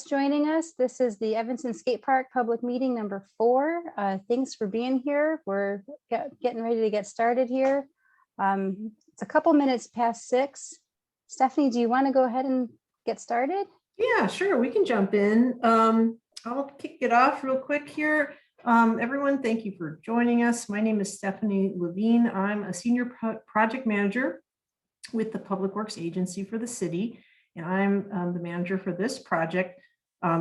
Joining us. This is the Evanston Skate Park public meeting number 4. Thanks for being here. We're getting ready to get started here. It's a couple minutes past 6. Stephanie, do you want to go ahead and get started? Yeah, sure. We can jump in. I'll kick it off real quick here. Everyone, thank you for joining us. My name is Stephanie Levine. I'm a senior project manager with the Public Works Agency for the city, and I'm the manager for this project.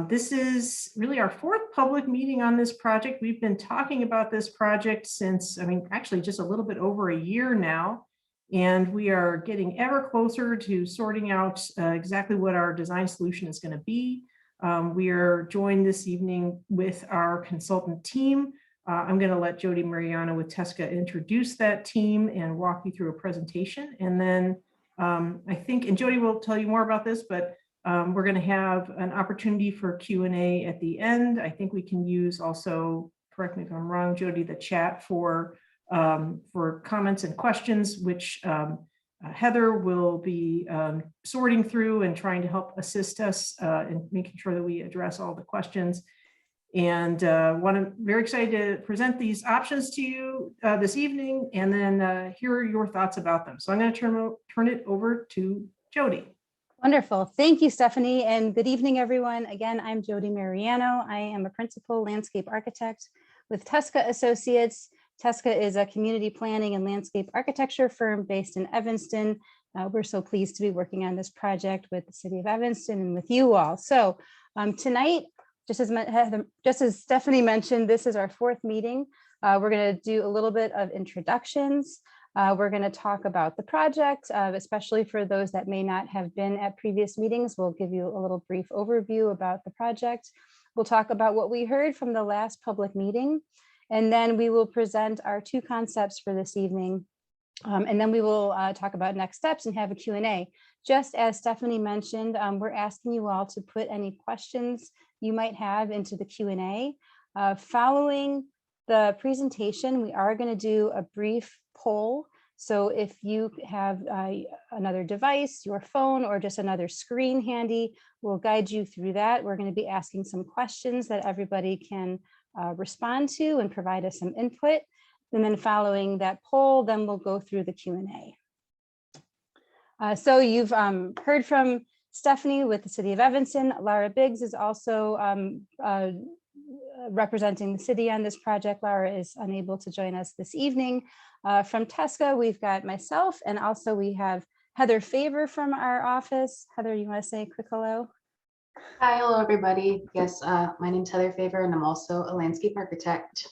This is really our 4th public meeting on this project. We've been talking about this project since, actually just a little bit over a year now, and we are getting ever closer to sorting out exactly what our design solution is going to be. We are joined this evening with our consultant team. I'm going to let Jody Mariano with Tesca introduce that team and walk you through a presentation. And then I think, and Jody will tell you more about this, but we're going to have an opportunity for Q&A at the end. I think we can use also, correct me if I'm wrong, Jody, the chat for comments and questions, which Heather will be sorting through and trying to help assist us in making sure that we address all the questions. And very excited to present these options to you this evening, and then hear your thoughts about them. So I'm going to turn it over to Jody. Wonderful. Thank you, Stephanie, and good evening, everyone. Again, I'm Jody Mariano. I am a principal landscape architect with Tesca Associates. Tesca is a community planning and landscape architecture firm based in Evanston. We're so pleased to be working on this project with the city of Evanston and with you all. So tonight, just as Stephanie mentioned, this is our 4th meeting. We're going to do a little bit of introductions. We're going to talk about the project, especially for those that may not have been at previous meetings. We'll give you a little brief overview about the project. We'll talk about what we heard from the last public meeting, and then we will present our 2 concepts for this evening. And then we will talk about next steps and have a Q&A. Just as Stephanie mentioned, we're asking you all to put any questions you might have into the Q&A. Following the presentation, we are going to do a brief poll. So if you have another device, your phone, or just another screen handy, we'll guide you through that. We're going to be asking some questions that everybody can respond to and provide us some input. And then following that poll, then we'll go through the Q&A. So you've heard from Stephanie with the city of Evanston. Laura Biggs is also representing the city on this project. Laura is unable to join us this evening. From Tesca, we've got myself, and also we have Heather Favor from our office. Heather, you want to say a quick hello? Hi, hello everybody. Yes, my name's Heather Favor, and I'm also a landscape architect.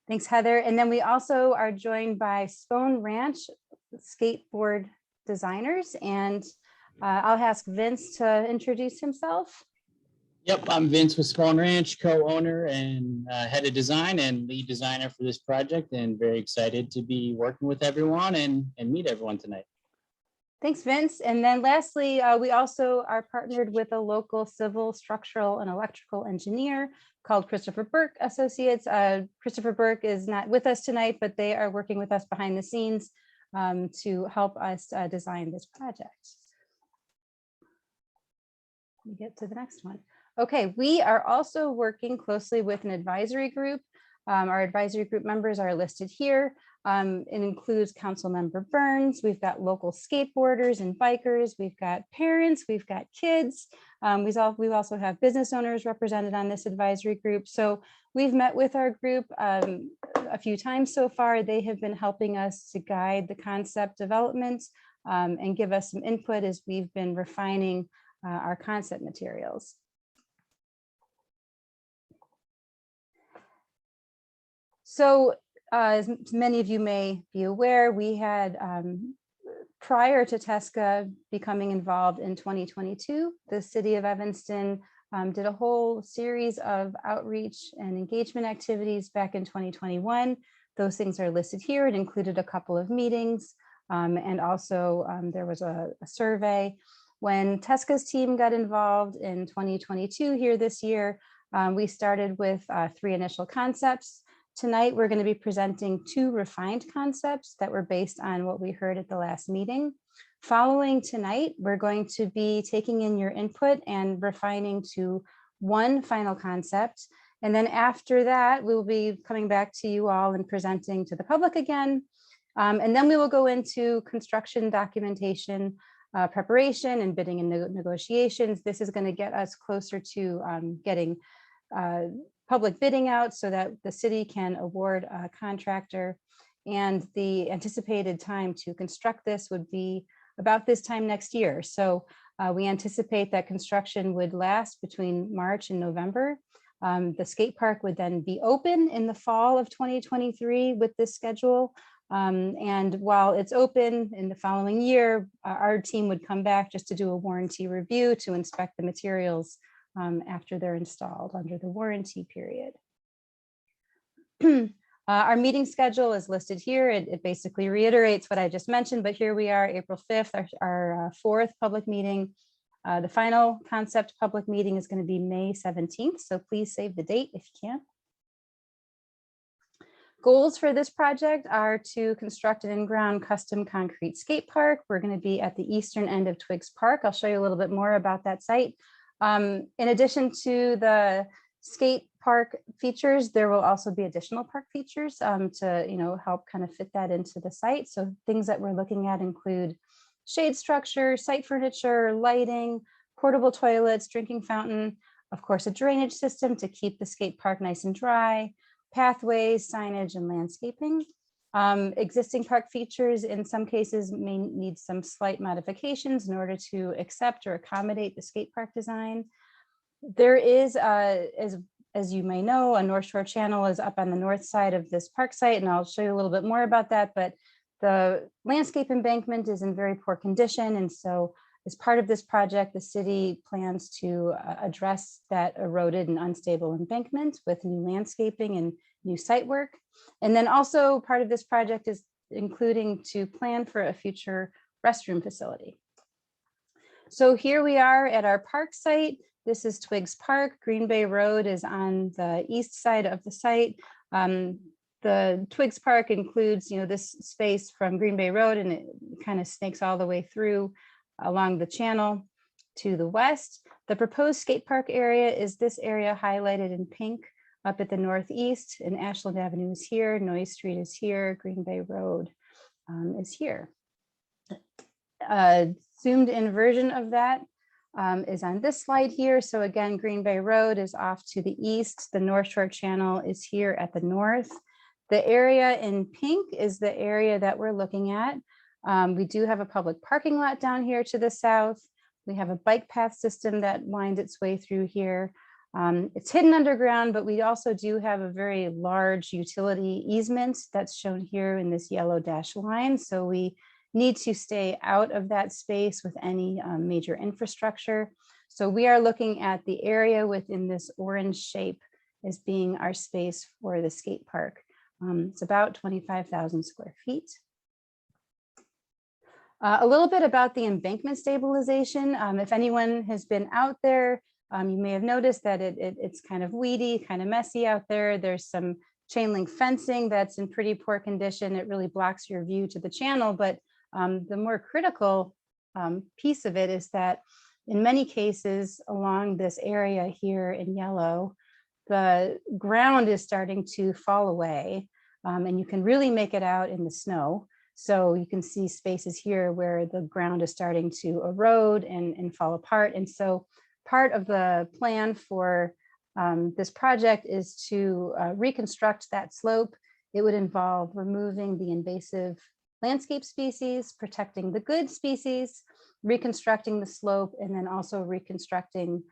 Thanks, Heather. And then we also are joined by Stone Ranch skateboard designers, and I'll ask Vince to introduce himself. Yep, I'm Vince with Spawn Ranch, co-owner and head of design and lead designer for this project, and very excited to be working with everyone and meet everyone tonight. Thanks, Vince. And then lastly, we also are partnered with a local civil, structural, and electrical engineer called Christopher Burke Associates. Christopher Burke is not with us tonight, but they are working with us behind the scenes to help us design this project. Let me get to the next one. Okay, we are also working closely with an advisory group. Our advisory group members are listed here. It includes Councilmember Burns. We've got local skateboarders and bikers. We've got parents. We've got kids. We also have business owners represented on this advisory group. So we've met with our group a few times so far. They have been helping us to guide the concept development and give us some input as we've been refining our concept materials. So as many of you may be aware, we had, prior to Tesca becoming involved in 2022, the city of Evanston did a whole series of outreach and engagement activities back in 2021. Those things are listed here. It included a couple of meetings, and also there was a survey. When Tesca's team got involved in 2022 here this year, we started with 3 initial concepts. Tonight, we're going to be presenting 2 refined concepts that were based on what we heard at the last meeting. Following tonight, we're going to be taking in your input and refining to 1 final concept. And then after that, we'll be coming back to you all and presenting to the public again. And then we will go into construction documentation, preparation and bidding and negotiations. This is going to get us closer to getting public bidding out so that the city can award a contractor. And the anticipated time to construct this would be about this time next year. So we anticipate that construction would last between March and November. The skate park would then be open in the fall of 2023 with this schedule. And while it's open in the following year, our team would come back just to do a warranty review to inspect the materials after they're installed under the warranty period. Our meeting schedule is listed here. It basically reiterates what I just mentioned, but here we are, April 5th, our 4th public meeting. The final concept public meeting is going to be May 17th, so please save the date if you can. Goals for this project are to construct an in-ground custom concrete skate park. We're going to be at the eastern end of Twiggs Park. I'll show you a little bit more about that site. In addition to the skate park features, there will also be additional park features to help kind of fit that into the site. So things that we're looking at include shade structure, site furniture, lighting, portable toilets, drinking fountain, of course, a drainage system to keep the skate park nice and dry, pathways, signage, and landscaping. Existing park features in some cases may need some slight modifications in order to accept or accommodate the skate park design. There is, as you may know, a North Shore channel is up on the north side of this park site, and I'll show you a little bit more about that, but the landscape embankment is in very poor condition, and so as part of this project, the city plans to address that eroded and unstable embankment with new landscaping and new site work. And then also part of this project is including to plan for a future restroom facility. So here we are at our park site. This is Twiggs Park. Green Bay Road is on the east side of the site. The Twiggs Park includes, this space from Green Bay Road, and it kind of snakes all the way through along the channel to the west. The proposed skate park area is this area highlighted in pink up at the northeast, and Ashland Avenue is here, Noyes Street is here, Green Bay Road is here. Zoomed in version of that is on this slide here. So again, Green Bay Road is off to the east. The North Shore Channel is here at the north. The area in pink is the area that we're looking at. We do have a public parking lot down here to the south. We have a bike path system that winds its way through here. It's hidden underground, but we also do have a very large utility easement that's shown here in this yellow dashed line. So we need to stay out of that space with any major infrastructure. So we are looking at the area within this orange shape as being our space for the skate park. It's about 25,000 square feet. A little bit about the embankment stabilization. If anyone has been out there, you may have noticed that it's kind of weedy, kind of messy out there. There's some chain link fencing that's in pretty poor condition. It really blocks your view to the channel, but the more critical piece of it is that in many cases along this area here in yellow, the ground is starting to fall away, and you can really make it out in the snow. So you can see spaces here where the ground is starting to erode and fall apart. And so part of the plan for this project is to reconstruct that slope. It would involve removing the invasive landscape species, protecting the good species, reconstructing the slope, and then also reconstructing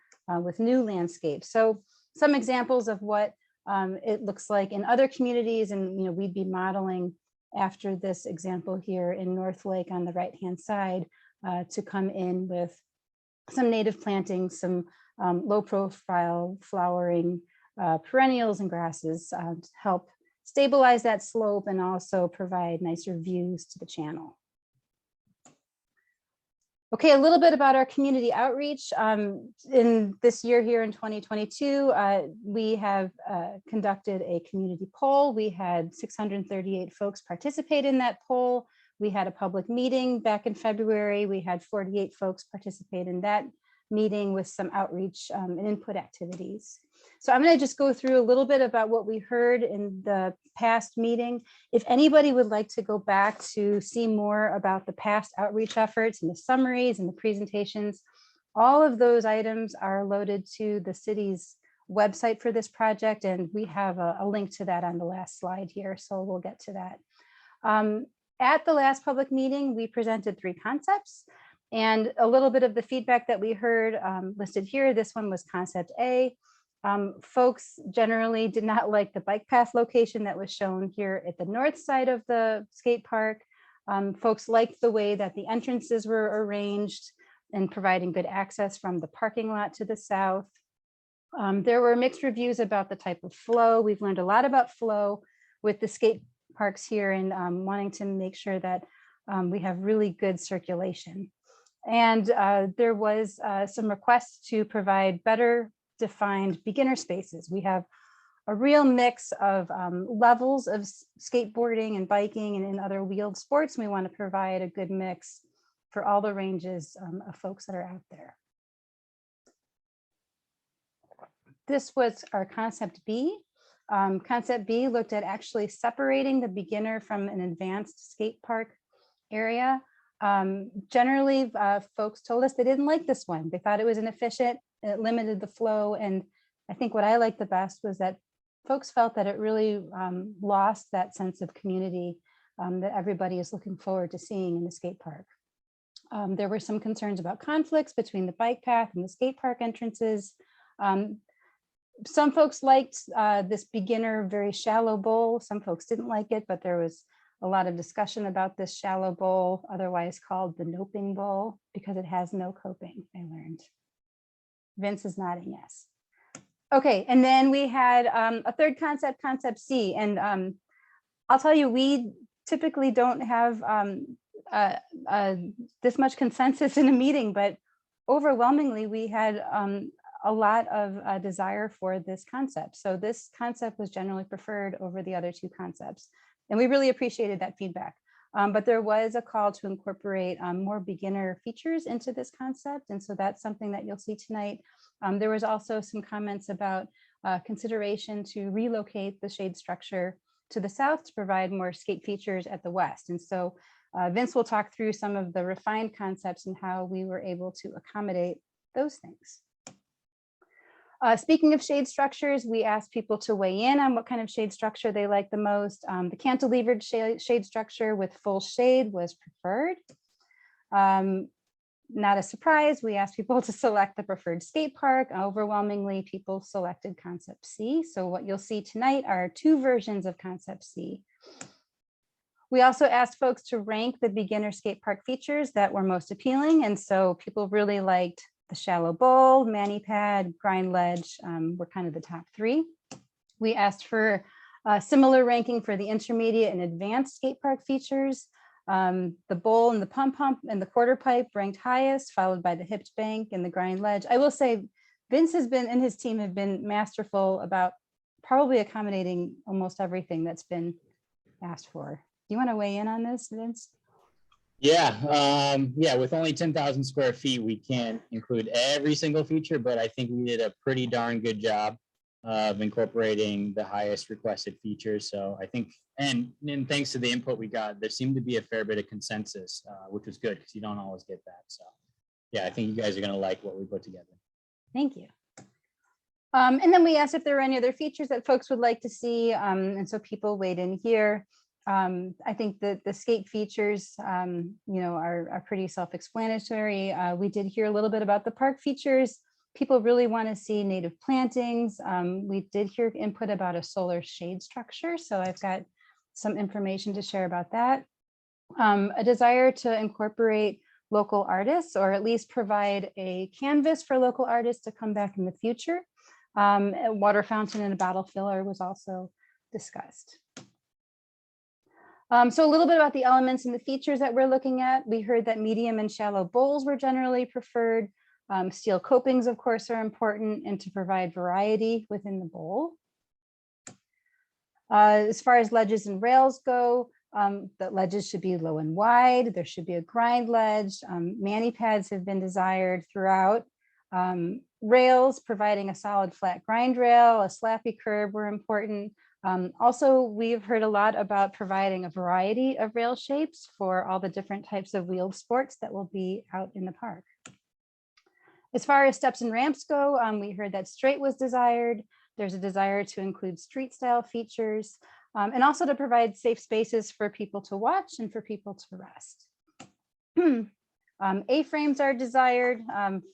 with new landscapes. So some examples of what it looks like in other communities, and we'd be modeling after this example here in North Lake on the right-hand side to come in with some native plantings, some low-profile flowering perennials and grasses to help stabilize that slope and also provide nicer views to the channel. Okay, a little bit about our community outreach. In this year here in 2022, we have conducted a community poll. We had 638 folks participate in that poll. We had a public meeting back in February. We had 48 folks participate in that meeting with some outreach and input activities. So I'm going to just go through a little bit about what we heard in the past meeting. If anybody would like to go back to see more about the past outreach efforts and the summaries and the presentations, all of those items are loaded to the city's website for this project, and we have a link to that on the last slide here, so we'll get to that. At the last public meeting, we presented 3 concepts, and a little bit of the feedback that we heard listed here. This one was concept A. Folks generally did not like the bike path location that was shown here at the north side of the skate park. Folks liked the way that the entrances were arranged and providing good access from the parking lot to the south. There were mixed reviews about the type of flow. We've learned a lot about flow with the skate parks here and wanting to make sure that we have really good circulation. And there was some requests to provide better defined beginner spaces. We have a real mix of levels of skateboarding and biking and in other wheeled sports. And we want to provide a good mix for all the ranges of folks that are out there. This was our concept B. Concept B looked at actually separating the beginner from an advanced skate park area. Generally, folks told us they didn't like this one. They thought it was inefficient, it limited the flow. And I think what I liked the best was that folks felt that it really lost that sense of community that everybody is looking forward to seeing in the skate park. There were some concerns about conflicts between the bike path and the skate park entrances. Some folks liked this beginner, very shallow bowl. Some folks didn't like it, but there was a lot of discussion about this shallow bowl, otherwise called the noping bowl, because it has no coping, I learned. Vince is nodding yes. Okay, and then we had a third concept, concept C. And I'll tell you, we typically don't have this much consensus in a meeting, but overwhelmingly we had a lot of desire for this concept. So this concept was generally preferred over the other 2 concepts. And we really appreciated that feedback. But there was a call to incorporate more beginner features into this concept. And so that's something that you'll see tonight. There was also some comments about consideration to relocate the shade structure to the south to provide more skate features at the west. And so Vince will talk through some of the refined concepts and how we were able to accommodate those things. Speaking of shade structures, we asked people to weigh in on what kind of shade structure they like the most. The cantilevered shade structure with full shade was preferred. Not a surprise, we asked people to select the preferred skate park. Overwhelmingly, people selected concept C. So what you'll see tonight are 2 versions of concept C. We also asked folks to rank the beginner skate park features that were most appealing. And so people really liked the shallow bowl, mani pad, grind ledge were kind of the top 3. We asked for a similar ranking for the intermediate and advanced skate park features. The bowl and the pump and the quarter pipe ranked highest, followed by the hipped bank and the grind ledge. I will say Vince has been and his team have been masterful about probably accommodating almost everything that's been asked for. Do you want to weigh in on this, Vince? Yeah, with only 10,000 square feet, we can't include every single feature, but I think we did a pretty darn good job of incorporating the highest requested features. So I think, and thanks to the input we got, there seemed to be a fair bit of consensus, which was good because you don't always get that. So yeah, I think you guys are going to like what we put together. Thank you. And then we asked if there were any other features that folks would like to see. And so people weighed in here. I think that the skate features, are pretty self-explanatory. We did hear a little bit about the park features. People really want to see native plantings. We did hear input about a solar shade structure. So I've got some information to share about that. A desire to incorporate local artists, or at least provide a canvas for local artists to come back in the future. A water fountain and a bottle filler was also discussed. So a little bit about the elements and the features that we're looking at. We heard that medium and shallow bowls were generally preferred. Steel copings, of course, are important, and to provide variety within the bowl. As far as ledges and rails go, the ledges should be low and wide. There should be a grind ledge. Mani pads have been desired throughout. Rails providing a solid flat grind rail, a slappy curb were important. Also, we've heard a lot about providing a variety of rail shapes for all the different types of wheeled sports that will be out in the park. As far as steps and ramps go, we heard that straight was desired. There's a desire to include street style features and also to provide safe spaces for people to watch and for people to rest. A-frames are desired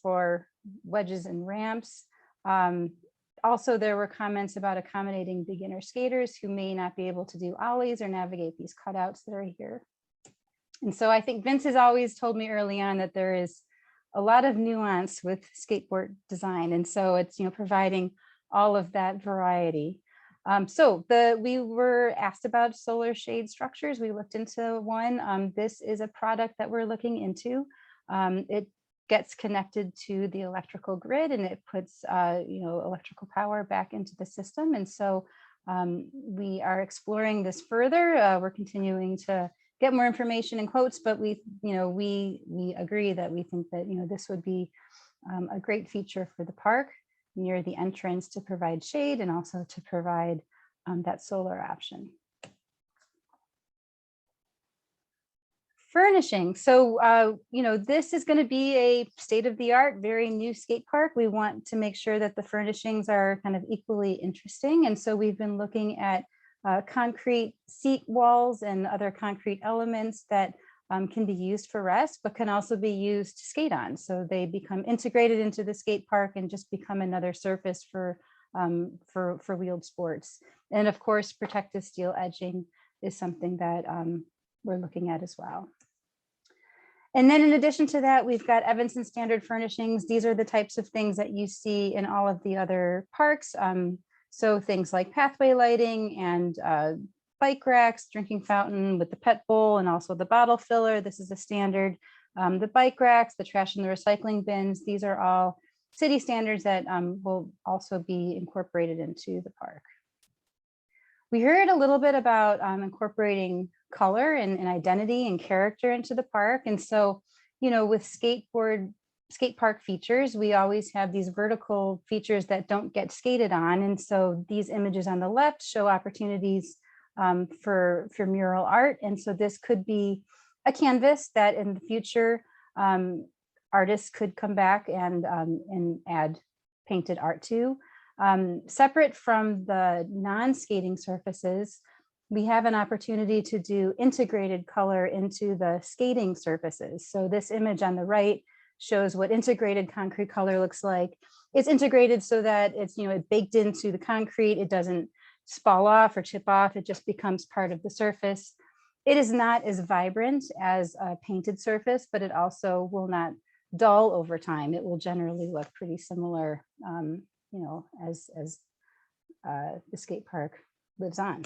for wedges and ramps. Also, there were comments about accommodating beginner skaters who may not be able to do ollies or navigate these cutouts that are here. And so I think Vince has always told me early on that there is a lot of nuance with skateboard design. And so it's, providing all of that variety. We were asked about solar shade structures. We looked into one. This is a product that we're looking into. It gets connected to the electrical grid and it puts electrical power back into the system. And so we are exploring this further. We're continuing to get more information and quotes, but we agree that we think that this would be a great feature for the park near the entrance to provide shade and also to provide that solar option. Furnishing. So, this is going to be a state-of-the-art, very new skate park. We want to make sure that the furnishings are kind of equally interesting. And so we've been looking at concrete seat walls and other concrete elements that can be used for rest, but can also be used to skate on. So they become integrated into the skate park and just become another surface for wheeled sports. And of course, protective steel edging is something that we're looking at as well. And then in addition to that, we've got Evanston standard furnishings. These are the types of things that you see in all of the other parks. So things like pathway lighting and bike racks, drinking fountain with the pet bowl and also the bottle filler. This is a standard. The bike racks, the trash and the recycling bins, these are all city standards that will also be incorporated into the park. We heard a little bit about incorporating color and identity and character into the park. And so, with skate park features, we always have these vertical features that don't get skated on. And so these images on the left show opportunities for mural art. And so this could be a canvas that in the future, artists could come back and add painted art to. Separate from the non-skating surfaces, we have an opportunity to do integrated color into the skating surfaces. So this image on the right shows what integrated concrete color looks like. It's integrated so that it's it baked into the concrete. It doesn't fall off or chip off. It just becomes part of the surface. It is not as vibrant as a painted surface, but it also will not dull over time. It will generally look pretty similar, as the skate park lives on.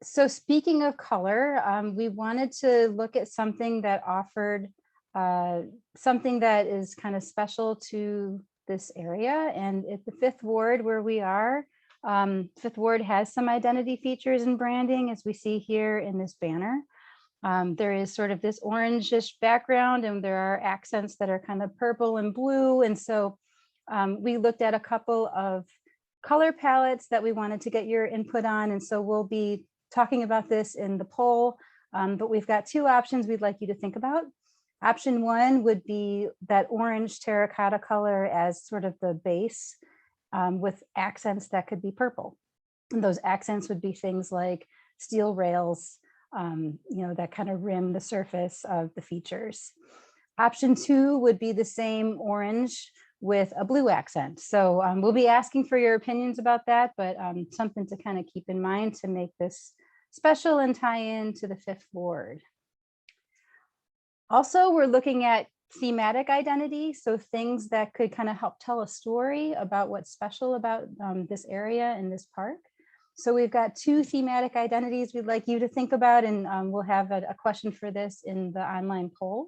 So speaking of color, we wanted to look at something that offered something that is kind of special to this area. And at the Fifth Ward where we are, Fifth Ward has some identity features and branding, as we see here in this banner. There is sort of this orangish background and there are accents that are kind of purple and blue. And so we looked at a couple of color palettes that we wanted to get your input on. And so we'll be talking about this in the poll, but we've got two options we'd like you to think about. Option one would be that orange terracotta color as sort of the base with accents that could be purple. And those accents would be things like steel rails, that kind of rim the surface of the features. Option two would be the same orange with a blue accent. So we'll be asking for your opinions about that, but something to kind of keep in mind to make this special and tie in to the Fifth Ward. Also, we're looking at thematic identity, so things that could kind of help tell a story about what's special about this area and this park. So we've got two thematic identities we'd like you to think about, and we'll have a question for this in the online poll.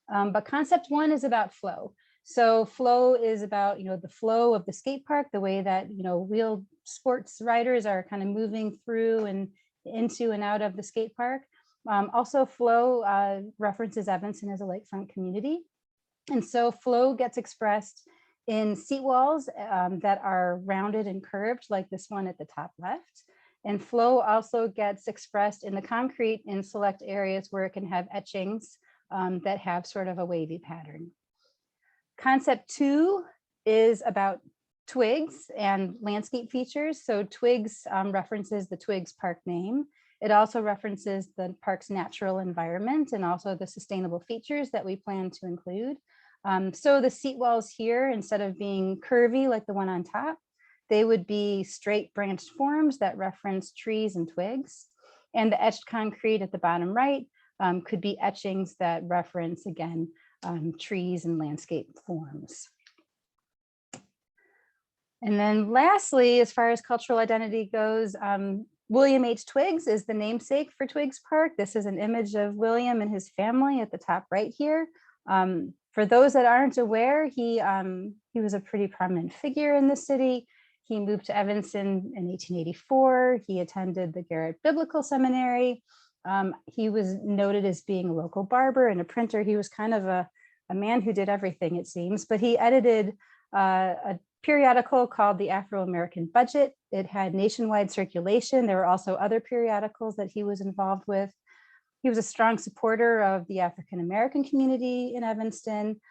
But concept one is about flow. So flow is about, the flow of the skate park, the way that, wheeled sports riders are kind of moving through and into and out of the skate park. Also flow references Evanston as a lakefront community. And so flow gets expressed in seat walls that are rounded and curved, like this one at the top left. And flow also gets expressed in the concrete in select areas where it can have etchings that have sort of a wavy pattern. Concept two is about twigs and landscape features. So twigs references the Twigs Park name. It also references the park's natural environment and also the sustainable features that we plan to include. So the seat walls here, instead of being curvy like the one on top, they would be straight branched forms that reference trees and twigs. And the etched concrete at the bottom right could be etchings that reference, again, trees and landscape forms. And then lastly, as far as cultural identity goes, William H. Twiggs is the namesake for Twigs Park. This is an image of William and his family at the top right here. For those that aren't aware, he was a pretty prominent figure in the city. He moved to Evanston in 1884. He attended the Garrett Biblical Seminary. He was noted as being a local barber and a printer. He was kind of a man who did everything, it seems, but he edited a periodical called the Afro-American Budget. It had nationwide circulation. There were also other periodicals that he was involved with. He was a strong supporter of the African-American community in Evanston.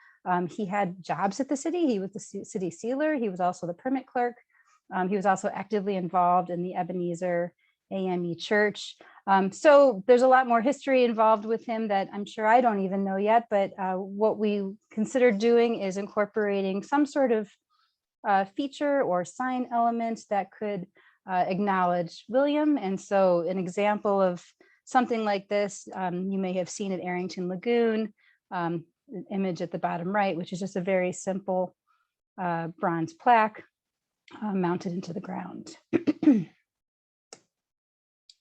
He had jobs at the city. He was the city sealer. He was also the permit clerk. He was also actively involved in the Ebenezer AME Church. So there's a lot more history involved with him that I'm sure I don't even know yet, but what we considered doing is incorporating some sort of feature or sign element that could acknowledge William. And so an example of something like this, you may have seen at Arrington Lagoon, an image at the bottom right, which is just a very simple bronze plaque mounted into the ground.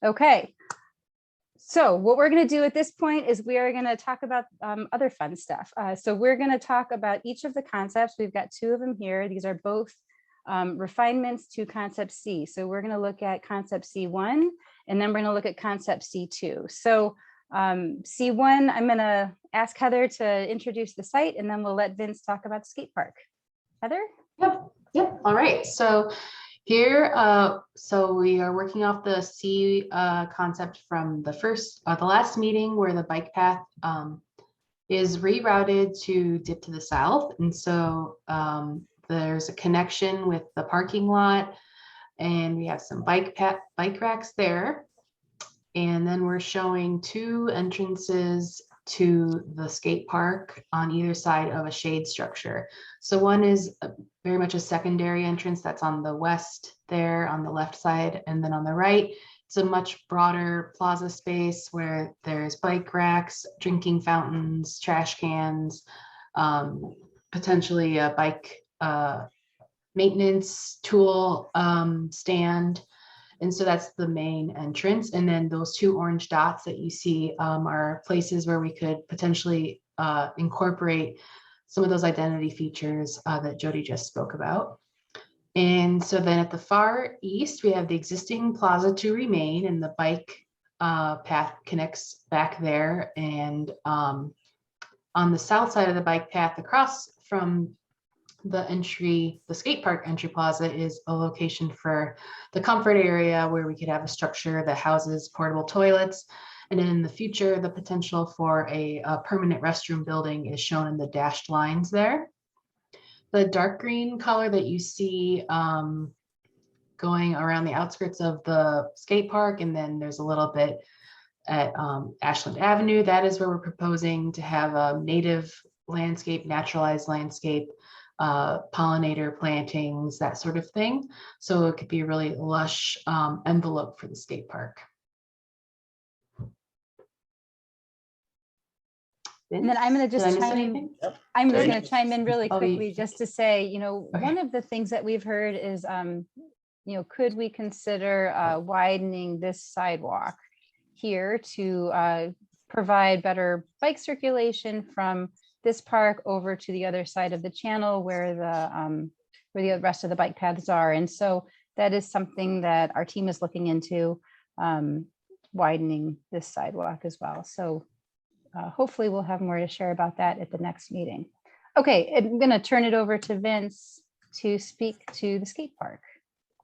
Okay, so what we're going to do at this point is we are going to talk about other fun stuff. So we're going to talk about each of the concepts. We've got two of them here. These are both refinements to concept C. So we're going to look at concept C1, and then we're going to look at concept C2. So C1, I'm going to ask Heather to introduce the site, and then we'll let Vince talk about the skate park. Heather? Yep. All right. So here, so we are working off the C concept from the last meeting where the bike path is rerouted to dip to the south. And so there's a connection with the parking lot, and we have some bike racks there. And then we're showing two entrances to the skate park on either side of a shade structure. So one is very much a secondary entrance that's on the west there on the left side, and then on the right it's a much broader plaza space where there's bike racks, drinking fountains, trash cans, potentially a bike maintenance tool stand. And so that's the main entrance. And then those two orange dots that you see are places where we could potentially incorporate some of those identity features that Jody just spoke about. And so then at the far east, we have the existing plaza to remain, and the bike path connects back there. And on the south side of the bike path across from the skate park entry plaza is a location for the comfort area where we could have a structure that houses portable toilets. And then in the future, the potential for a permanent restroom building is shown in the dashed lines there. The dark green color that you see going around the outskirts of the skate park, and then there's a little bit at Ashland Avenue, that is where we're proposing to have a native landscape, naturalized landscape, pollinator plantings, that sort of thing. So it could be a really lush envelope for the skate park. And then I'm going to just chime in. I'm just going to chime in really quickly just to say, one of the things that we've heard is could we consider widening this sidewalk here to provide better bike circulation from this park over to the other side of the channel where the rest of the bike paths are. And so that is something that our team is looking into, widening this sidewalk as well. So hopefully we'll have more to share about that at the next meeting. Okay, I'm going to turn it over to Vince to speak to the skate park.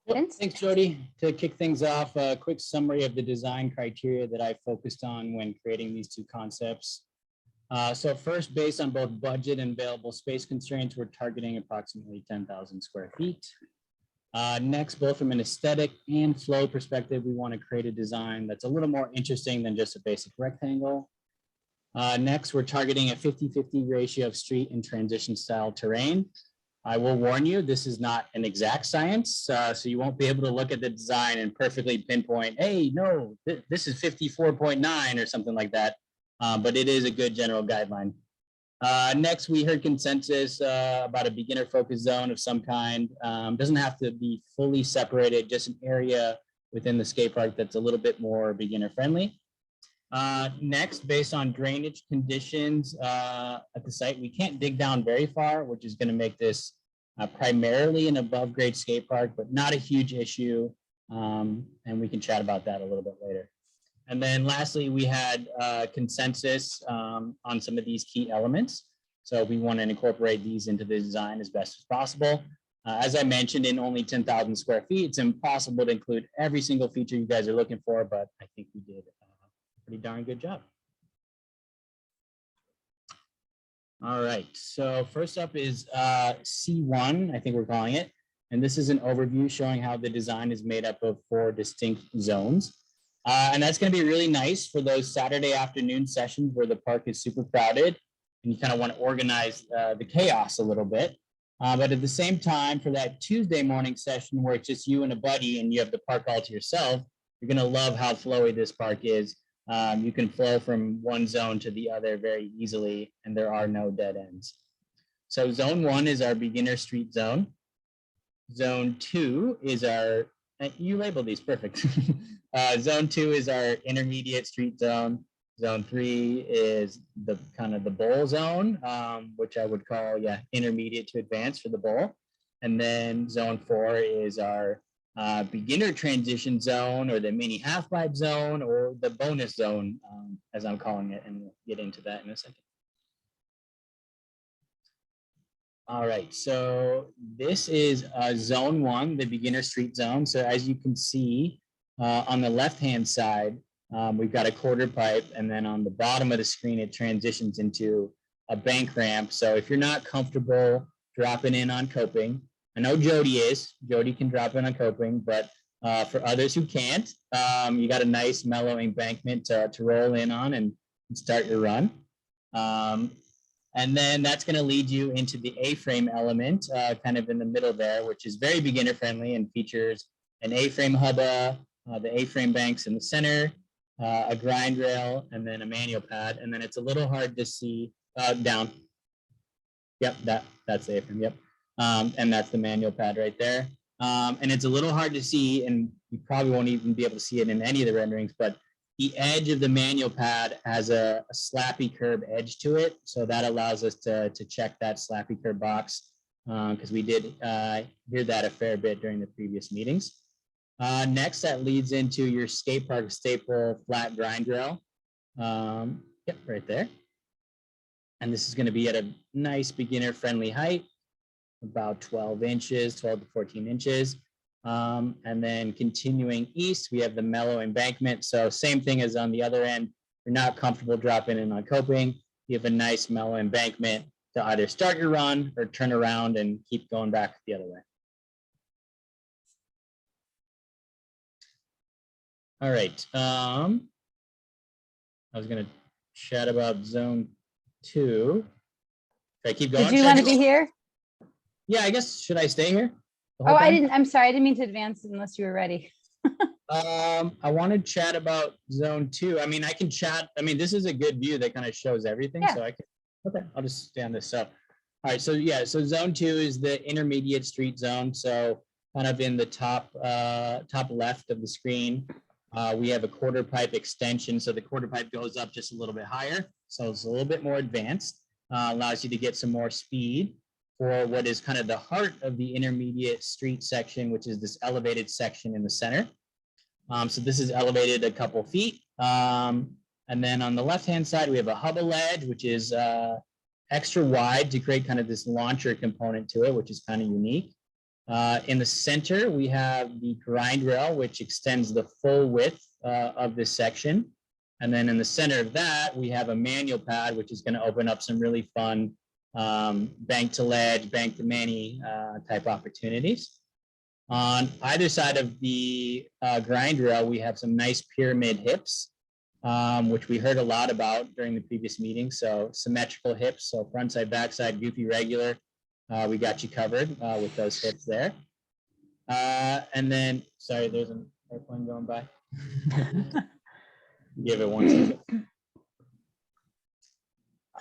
Yep, Vince? thanks, Jody. To kick things off, a quick summary of the design criteria that I focused on when creating these two concepts. So first, based on both budget and available space constraints, we're targeting approximately 10,000 square feet. Next, both from an aesthetic and flow perspective, we want to create a design that's a little more interesting than just a basic rectangle. Next, we're targeting a 50-50 ratio of street and transition style terrain. I will warn you, this is not an exact science, so you won't be able to look at the design and perfectly pinpoint, hey, no, this is 54.9 or something like that, but it is a good general guideline. Next, we heard consensus about a beginner-focused zone of some kind. Doesn't have to be fully separated, just an area within the skate park that's a little bit more beginner-friendly. Next, based on drainage conditions at the site, we can't dig down very far, which is going to make this primarily an above-grade skate park, but not a huge issue. And we can chat about that a little bit later. And then lastly, we had consensus on some of these key elements. So we want to incorporate these into the design as best as possible. As I mentioned, in only 10,000 square feet, it's impossible to include every single feature you guys are looking for, but I think we did a pretty darn good job. All right, so first up is C1, I think we're calling it. And this is an overview showing how the design is made up of 4 distinct zones. And that's going to be really nice for those Saturday afternoon sessions where the park is super crowded and you kind of want to organize the chaos a little bit. But at the same time, for that Tuesday morning session where it's just you and a buddy and you have the park all to yourself, you're going to love how flowy this park is. You can flow from one zone to the other very easily, and there are no dead ends. So zone 1 is our beginner street zone. Zone 2 is our, you labeled these, perfect. Zone 2 is our intermediate street zone. Zone 3 is the kind of the bowl zone, which I would call, intermediate to advanced for the bowl. And then zone 4 is our beginner transition zone, or the mini half pipe zone, or the bonus zone, as I'm calling it, and we'll get into that in a second. All right, so this is zone 1, the beginner street zone. So as you can see on the left-hand side, we've got a quarter pipe, and then on the bottom of the screen, it transitions into a bank ramp. So if you're not comfortable dropping in on coping, I know Jody is. Jody can drop in on coping, but for others who can't, you got a nice mellow embankment to roll in on and start your run. And then that's going to lead you into the A-frame element, kind of in the middle there, which is very beginner friendly and features an A-frame hubba, the A-frame banks in the center, a grind rail, and then a manual pad. And then it's a little hard to see down. Yep, that's the A-frame, yep. And that's the manual pad right there. And it's a little hard to see, and you probably won't even be able to see it in any of the renderings, but the edge of the manual pad has a slappy curb edge to it. So that allows us to check that slappy curb box, because we did hear that a fair bit during the previous meetings. Next, that leads into your skate park staple flat grind rail. Yep, right there. And this is going to be at a nice beginner friendly height, about 12 inches, 12 to 14 inches. And then continuing east, we have the mellow embankment. So same thing as on the other end. You're not comfortable dropping in on coping. You have a nice mellow embankment to either start your run or turn around and keep going back the other way. All right. I was going to chat about zone 2. Should I keep going? Did you want to be here? Yeah, I guess, should I stay here? Oh, I'm sorry. I didn't mean to advance unless you were ready. I want to chat about zone 2. I mean, I can chat. I mean, this is a good view that kind of shows everything. Yeah. So I can, okay, I'll just stay on this. So, all right. So yeah, so zone 2 is the intermediate street zone. So kind of in the top left of the screen, we have a quarter pipe extension. So the quarter pipe goes up just a little bit higher. So it's a little bit more advanced, allows you to get some more speed for what is kind of the heart of the intermediate street section, which is this elevated section in the center. So this is elevated a couple feet. And then on the left-hand side, we have a hubble ledge, which is extra wide to create kind of this launcher component to it, which is kind of unique. In the center, we have the grind rail, which extends the full width of this section. And then in the center of that, we have a manual pad, which is going to open up some really fun bank to ledge, bank to mani type opportunities. On either side of the grind rail, we have some nice pyramid hips, which we heard a lot about during the previous meeting. So symmetrical hips, so front side, back side, goofy, regular. We got you covered with those hips there. And then, sorry, there's an airplane going by. Give it 1 second.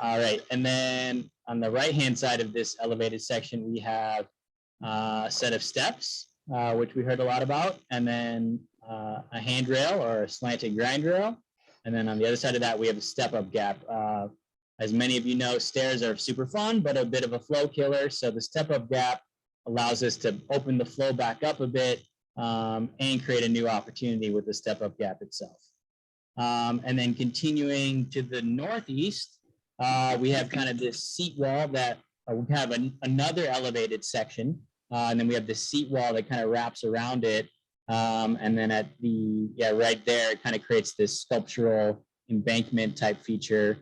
All right, and then on the right-hand side of this elevated section, we have a set of steps, which we heard a lot about, and then a handrail or a slanted grind rail. And then on the other side of that, we have a step-up gap. As many of you know, stairs are super fun, but a bit of a flow killer. So the step-up gap allows us to open the flow back up a bit and create a new opportunity with the step-up gap itself. And then continuing to the northeast, we have kind of this seat wall that we have another elevated section. And then we have the seat wall that kind of wraps around it. And then at the, right there, it kind of creates this sculptural embankment type feature,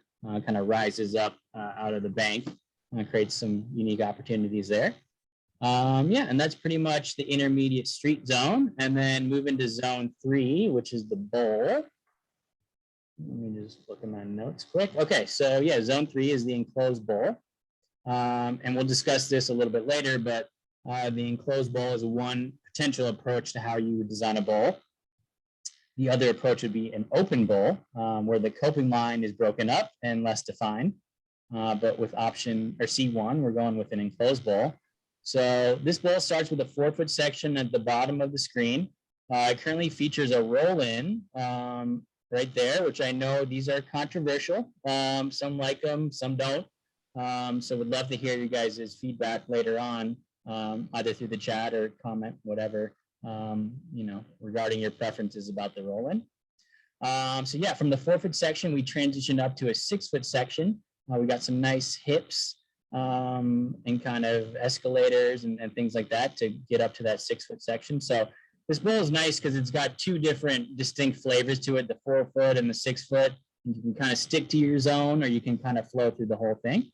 kind of rises up out of the bank and creates some unique opportunities there. And that's pretty much the intermediate street zone. And then move into zone 3, which is the bowl. Let me just look at my notes quick. Okay, so yeah, zone 3 is the enclosed bowl. And we'll discuss this a little bit later, but the enclosed bowl is one potential approach to how you would design a bowl. The other approach would be an open bowl, where the coping line is broken up and less defined. But with option or C1, we're going with an enclosed bowl. So this bowl starts with a 4-foot section at the bottom of the screen. It currently features a roll-in right there, which I know these are controversial. Some like them, some don't. So would love to hear you guys' feedback later on, either through the chat or comment, whatever, regarding your preferences about the roll-in. So yeah, from the 4-foot section, we transitioned up to a 6-foot section. We got some nice hips and kind of escalators and things like that to get up to that 6-foot section. So this bowl is nice because it's got 2 different distinct flavors to it, the 4-foot and the 6-foot. You can kind of stick to your zone, or you can kind of flow through the whole thing.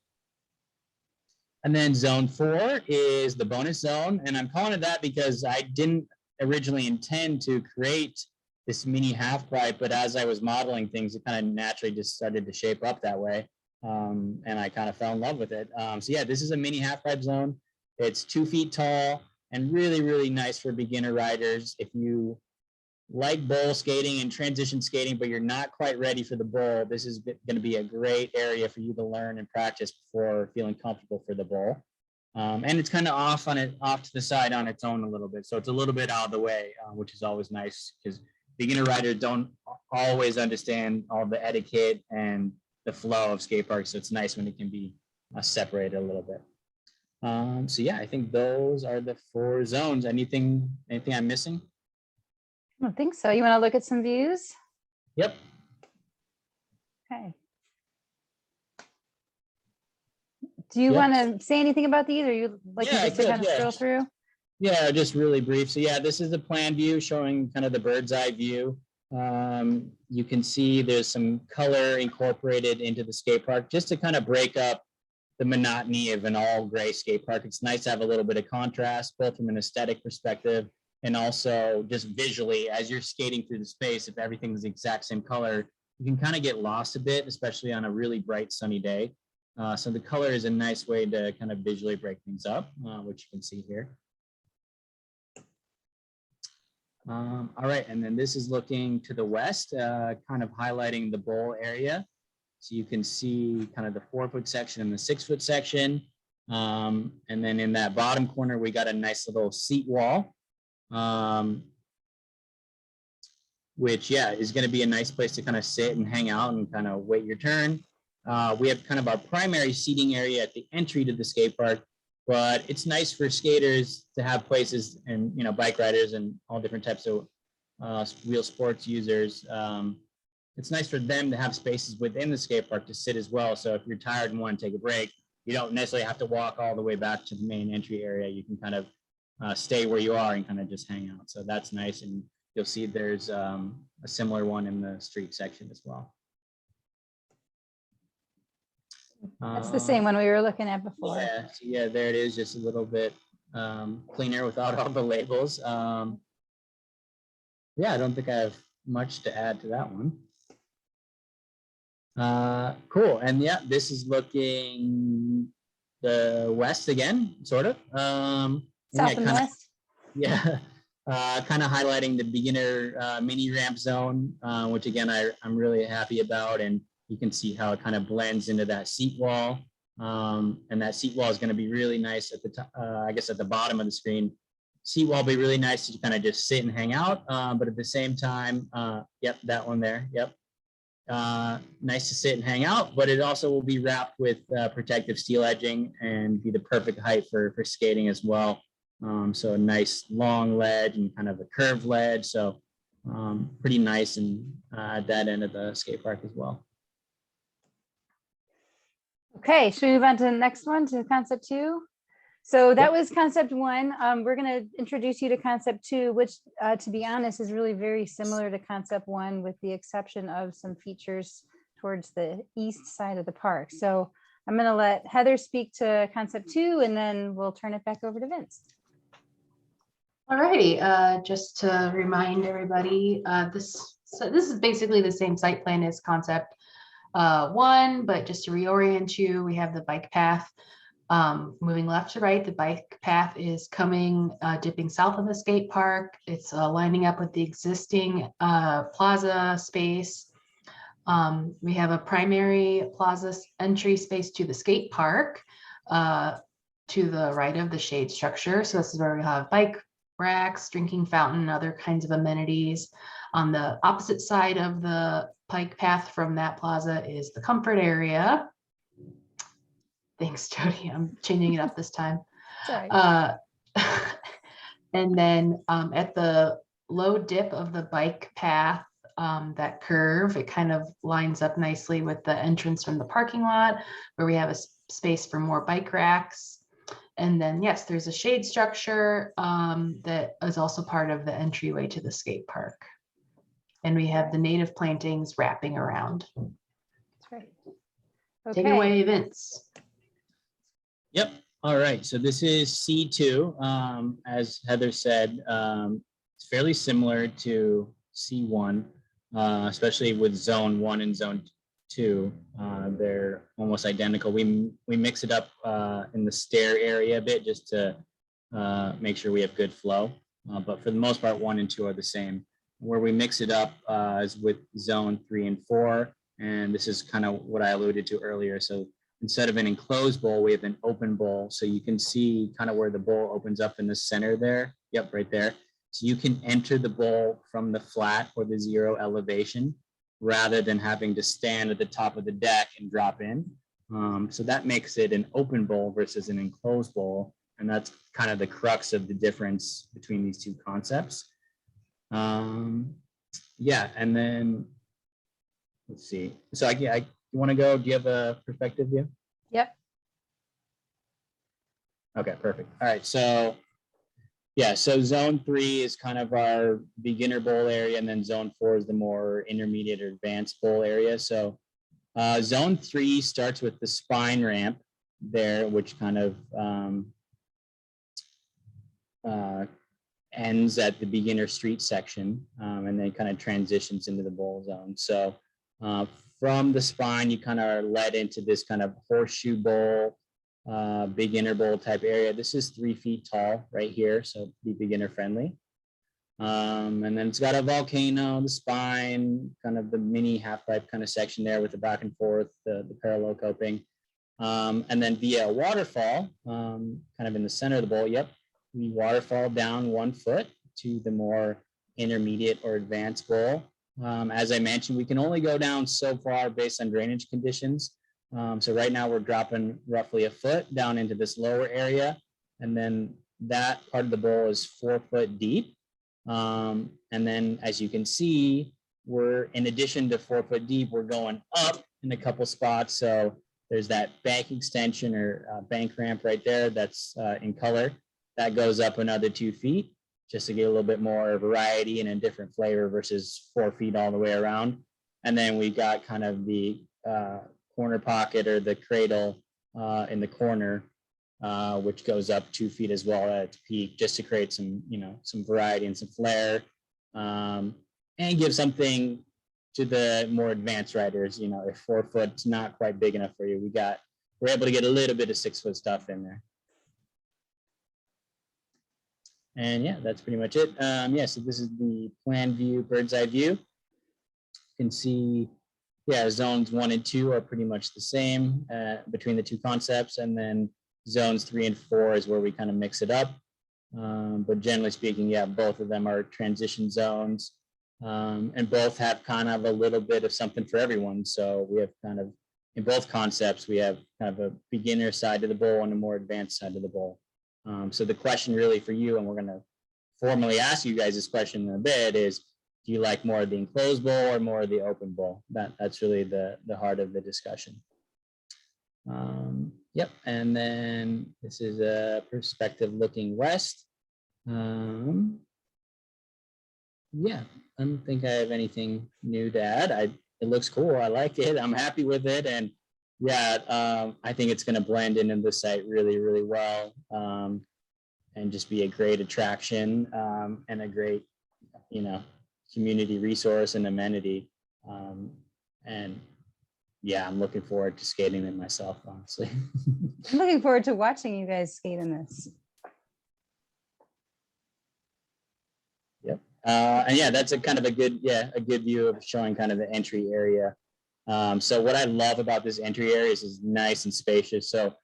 And then zone 4 is the bonus zone. And I'm calling it that because I didn't originally intend to create this mini half pipe, but as I was modeling things, it kind of naturally just started to shape up that way. And I kind of fell in love with it. So yeah, this is a mini half pipe zone. It's 2 feet tall and really, really nice for beginner riders. If you like bowl skating and transition skating, but you're not quite ready for the bowl, this is going to be a great area for you to learn and practice before feeling comfortable for the bowl. And it's kind of off to the side on its own a little bit. So it's a little bit out of the way, which is always nice because beginner riders don't always understand all the etiquette and the flow of skate parks. So it's nice when it can be separated a little bit. So yeah, I think those are the 4 zones. Anything I'm missing? I don't think so. You want to look at some views? Yep. Okay. Do you want to say anything about these, or you like to just kind of scroll through? Yeah, just really brief. So yeah, this is the plan view showing kind of the bird's eye view. You can see there's some color incorporated into the skate park just to kind of break up the monotony of an all gray skate park. It's nice to have a little bit of contrast, both from an aesthetic perspective and also just visually as you're skating through the space. If everything's the exact same color, you can kind of get lost a bit, especially on a really bright sunny day. So the color is a nice way to kind of visually break things up, which you can see here. All right, and then this is looking to the west, kind of highlighting the bowl area. So you can see kind of the 4-foot section and the 6-foot section. And then in that bottom corner, we got a nice little seat wall. which, yeah, is going to be a nice place to kind of sit and hang out and kind of wait your turn. We have kind of our primary seating area at the entry to the skate park, but it's nice for skaters to have places, and, you know, bike riders and all different types of wheel sports users. It's nice for them to have spaces within the skate park to sit as well. So if you're tired and want to take a break, you don't necessarily have to walk all the way back to the main entry area. You can kind of stay where you are and kind of just hang out. So that's nice. And you'll see there's a similar one in the street section as well. That's the same one we were looking at before. Yeah, so yeah, there it is, just a little bit cleaner without all the labels. Yeah, I don't think I have much to add to that one. Cool. And yeah, this is looking the west again, sort of. South and west. Yeah, kind of highlighting the beginner mini ramp zone, which again, I'm really happy about. And you can see how it kind of blends into that seat wall. And that seat wall is going to be really nice at the top, I guess at the bottom of the screen. Seat wall will be really nice to kind of just sit and hang out. But at the same time, yep, that one there. Yep. Nice to sit and hang out, but it also will be wrapped with protective steel edging and be the perfect height for skating as well. So a nice long ledge and kind of a curved ledge. So pretty nice and at that end of the skate park as well. Okay, should we move on to the next one, to concept 2? So that was concept 1. We're going to introduce you to concept 2, which, to be honest, is really very similar to concept 1, with the exception of some features towards the east side of the park. So I'm going to let Heather speak to concept 2, and then we'll turn it back over to Vince. All righty, just to remind everybody, this is basically the same site plan as concept 1, but just to reorient you, we have the bike path. Moving left to right, the bike path is coming, dipping south of the skate park. It's lining up with the existing plaza space. We have a primary plaza entry space to the skate park to the right of the shade structure. So this is where we have bike racks, drinking fountain, other kinds of amenities. On the opposite side of the bike path from that plaza is the comfort area. Thanks, Jody. I'm changing it up this time. Sorry. And then at the low dip of the bike path, that curve, it kind of lines up nicely with the entrance from the parking lot, where we have a space for more bike racks. And then, yes, there's a shade structure that is also part of the entryway to the skate park. And we have the native plantings wrapping around. That's right. Take it away, Vince. Yep. All right. So this is C2. As Heather said, it's fairly similar to C1, especially with zone 1 and zone 2. They're almost identical. We mix it up in the stair area a bit just to make sure we have good flow. But for the most part, 1 and 2 are the same. Where we mix it up is with zone 3 and 4. And this is kind of what I alluded to earlier. So instead of an enclosed bowl, we have an open bowl. So you can see kind of where the bowl opens up in the center there. Yep, right there. So you can enter the bowl from the flat or the 0 elevation rather than having to stand at the top of the deck and drop in. So that makes it an open bowl versus an enclosed bowl. And that's kind of the crux of the difference between these two concepts. Yeah, and then let's see. So you want to go? Do you have a perspective view? Yep. Okay, perfect. All right, so yeah, so zone 3 is kind of our beginner bowl area, and then zone 4 is the more intermediate or advanced bowl area. So zone 3 starts with the spine ramp there, which kind of ends at the beginner street section, and then kind of transitions into the bowl zone. So from the spine, you kind of are led into this kind of horseshoe bowl, beginner bowl type area. This is 3 feet tall right here, so be beginner friendly. And then it's got a volcano, the spine, kind of the mini half pipe kind of section there with the back and forth, the parallel coping. And then via a waterfall, kind of in the center of the bowl, yep, we waterfall down 1 foot to the more intermediate or advanced bowl. As I mentioned, we can only go down so far based on drainage conditions. So right now we're dropping roughly a foot down into this lower area. And then that part of the bowl is 4 foot deep. And then as you can see, we're, in addition to 4 foot deep, we're going up in a couple spots. So there's that bank extension or bank ramp right there that's in color. That goes up another 2 feet just to get a little bit more variety and a different flavor versus 4 feet all the way around. And then we got kind of the corner pocket or the cradle in the corner, which goes up 2 feet as well at its peak, just to create some, some variety and some flair, and give something to the more advanced riders. If 4 foot's not quite big enough for you, we're able to get a little bit of 6 foot stuff in there. And yeah, that's pretty much it. Yeah, so this is the plan view, bird's eye view. You can see, yeah, zones 1 and 2 are pretty much the same between the two concepts. And then zones 3 and 4 is where we kind of mix it up. But generally speaking, yeah, both of them are transition zones. And both have kind of a little bit of something for everyone. So we have kind of, in both concepts, we have kind of a beginner side to the bowl and a more advanced side to the bowl. So the question really for you, and we're going to formally ask you guys this question in a bit, is do you like more of the enclosed bowl or more of the open bowl? That's really the heart of the discussion. Yep, and then this is a perspective looking west. Yeah, I don't think I have anything new to add. It looks cool. I like it. I'm happy with it. And yeah, I think it's going to blend into the site really, really well, and just be a great attraction, and a great, community resource and amenity. And yeah, I'm looking forward to skating it myself, honestly. I'm looking forward to watching you guys skate in this. Yep. And yeah, that's a kind of a good view of showing kind of the entry area. So what I love about this entry area is it's nice and spacious. So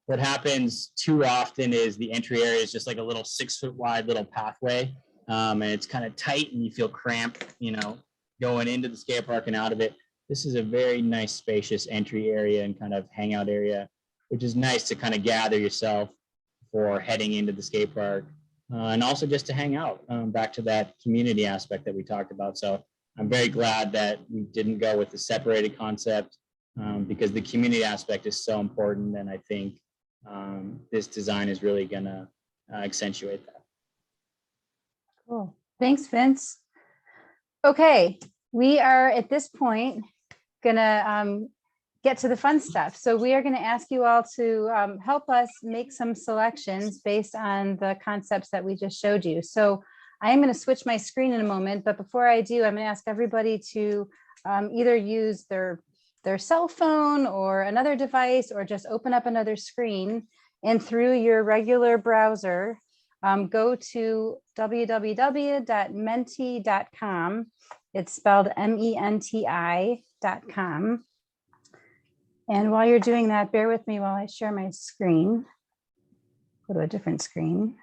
what happens too often is the entry area is just like a little 6 foot wide little pathway. And it's kind of tight and you feel cramped, going into the skate park and out of it. This is a very nice spacious entry area and kind of hangout area, which is nice to kind of gather yourself for heading into the skate park. And also just to hang out, back to that community aspect that we talked about. So I'm very glad that we didn't go with the separated concept, because the community aspect is so important. And I think this design is really going to accentuate that. Cool. Thanks, Vince. Okay, we are at this point going to get to the fun stuff. So we are going to ask you all to help us make some selections based on the concepts that we just showed you. So I am going to switch my screen in a moment, but before I do, I'm going to ask everybody to either use their cell phone or another device, or just open up another screen, and through your regular browser, go to www.menti.com. It's spelled MENTI.com. And while you're doing that, bear with me while I share my screen. Go to a different screen.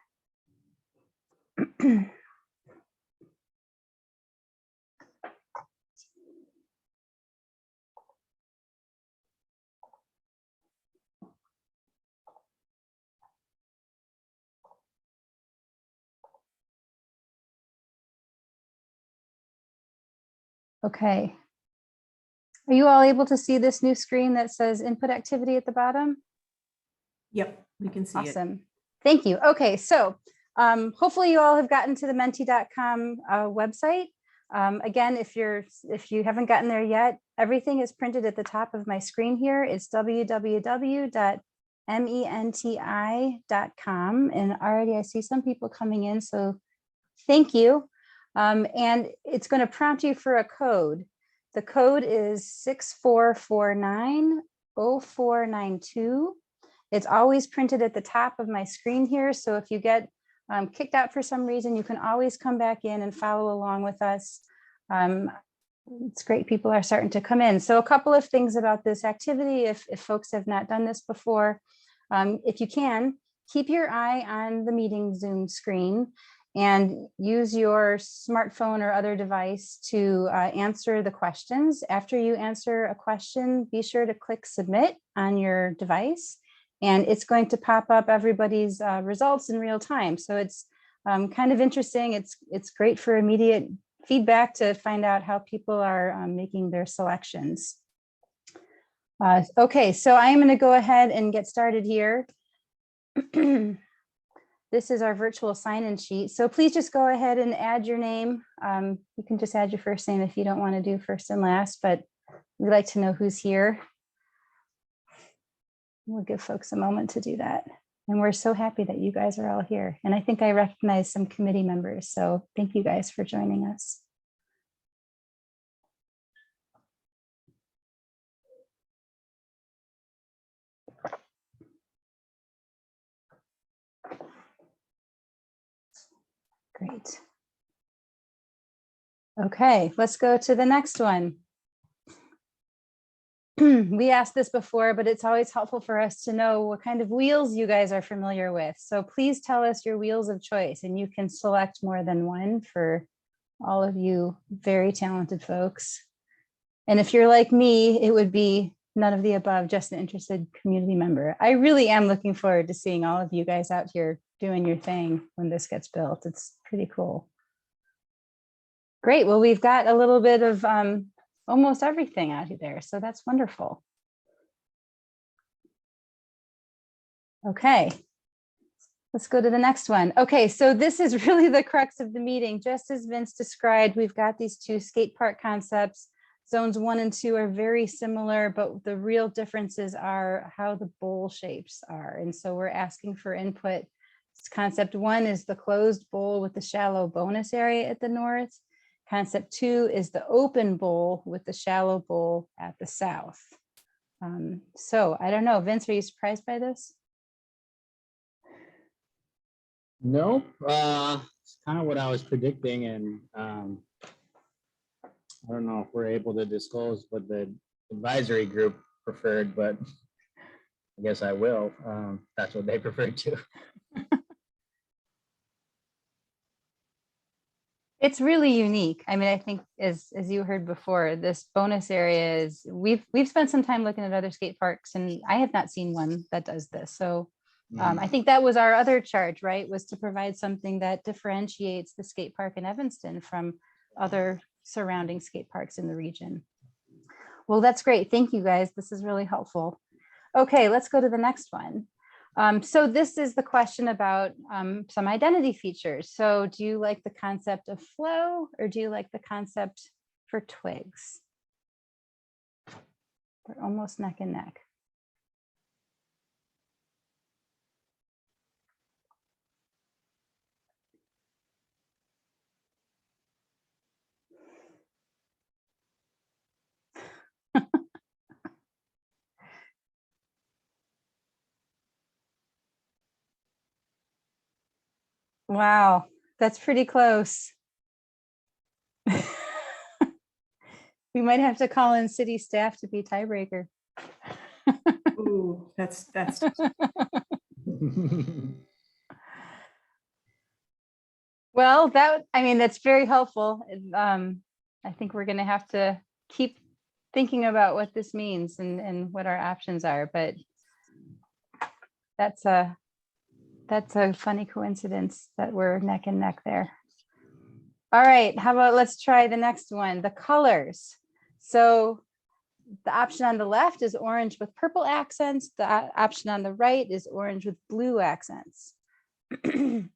Okay. Are you all able to see this new screen that says input activity at the bottom? Yep, we can see it. Awesome. Thank you. Okay, so hopefully you all have gotten to the menti.com website. Again, if you haven't gotten there yet, everything is printed at the top of my screen here. It's www.menti.com. And already I see some people coming in, so thank you. And it's going to prompt you for a code. The code is 64490492. It's always printed at the top of my screen here. So if you get kicked out for some reason, you can always come back in and follow along with us. It's great. People are starting to come in. So a couple of things about this activity, if folks have not done this before, if you can, keep your eye on the meeting Zoom screen and use your smartphone or other device to answer the questions. After you answer a question, be sure to click submit on your device, and it's going to pop up everybody's results in real time. So it's kind of interesting. It's great for immediate feedback to find out how people are making their selections. Okay, so I am going to go ahead and get started here. This is our virtual sign-in sheet. So please just go ahead and add your name. You can just add your first name if you don't want to do first and last, but we'd like to know who's here. We'll give folks a moment to do that. And we're so happy that you guys are all here. And I think I recognize some committee members. So thank you guys for joining us. Great. Okay, let's go to the next one. We asked this before, but it's always helpful for us to know what kind of wheels you guys are familiar with. So please tell us your wheels of choice, and you can select more than one for all of you very talented folks. And if you're like me, it would be none of the above, just an interested community member. I really am looking forward to seeing all of you guys out here doing your thing when this gets built. It's pretty cool. Great. Well, we've got a little bit of almost everything out there, so that's wonderful. Okay, let's go to the next one. Okay, so this is really the crux of the meeting. Just as Vince described, we've got these two skate park concepts. Zones 1 and 2 are very similar, but the real differences are how the bowl shapes are. And so we're asking for input. Concept 1 is the closed bowl with the shallow bonus area at the north. Concept 2 is the open bowl with the shallow bowl at the south. So I don't know, Vince, are you surprised by this? No, it's kind of what I was predicting, and I don't know if we're able to disclose what the advisory group preferred, but I guess I will. That's what they preferred too. It's really unique. I mean, I think as you heard before, this bonus area is, we've spent some time looking at other skate parks, and I have not seen one that does this. So I think that was our other charge, right? Was to provide something that differentiates the skate park in Evanston from other surrounding skate parks in the region. Well, that's great. Thank you guys. This is really helpful. Okay, let's go to the next one. So this is the question about some identity features. So do you like the concept of flow, or do you like the concept for twigs? They're almost neck and neck. Wow, that's pretty close. We might have to call in city staff to be tiebreaker. Ooh, that's Well, that's very helpful. I think we're going to have to keep thinking about what this means and what our options are, but that's a funny coincidence that we're neck and neck there. All right, how about let's try the next one, the colors. So the option on the left is orange with purple accents. The option on the right is orange with blue accents. And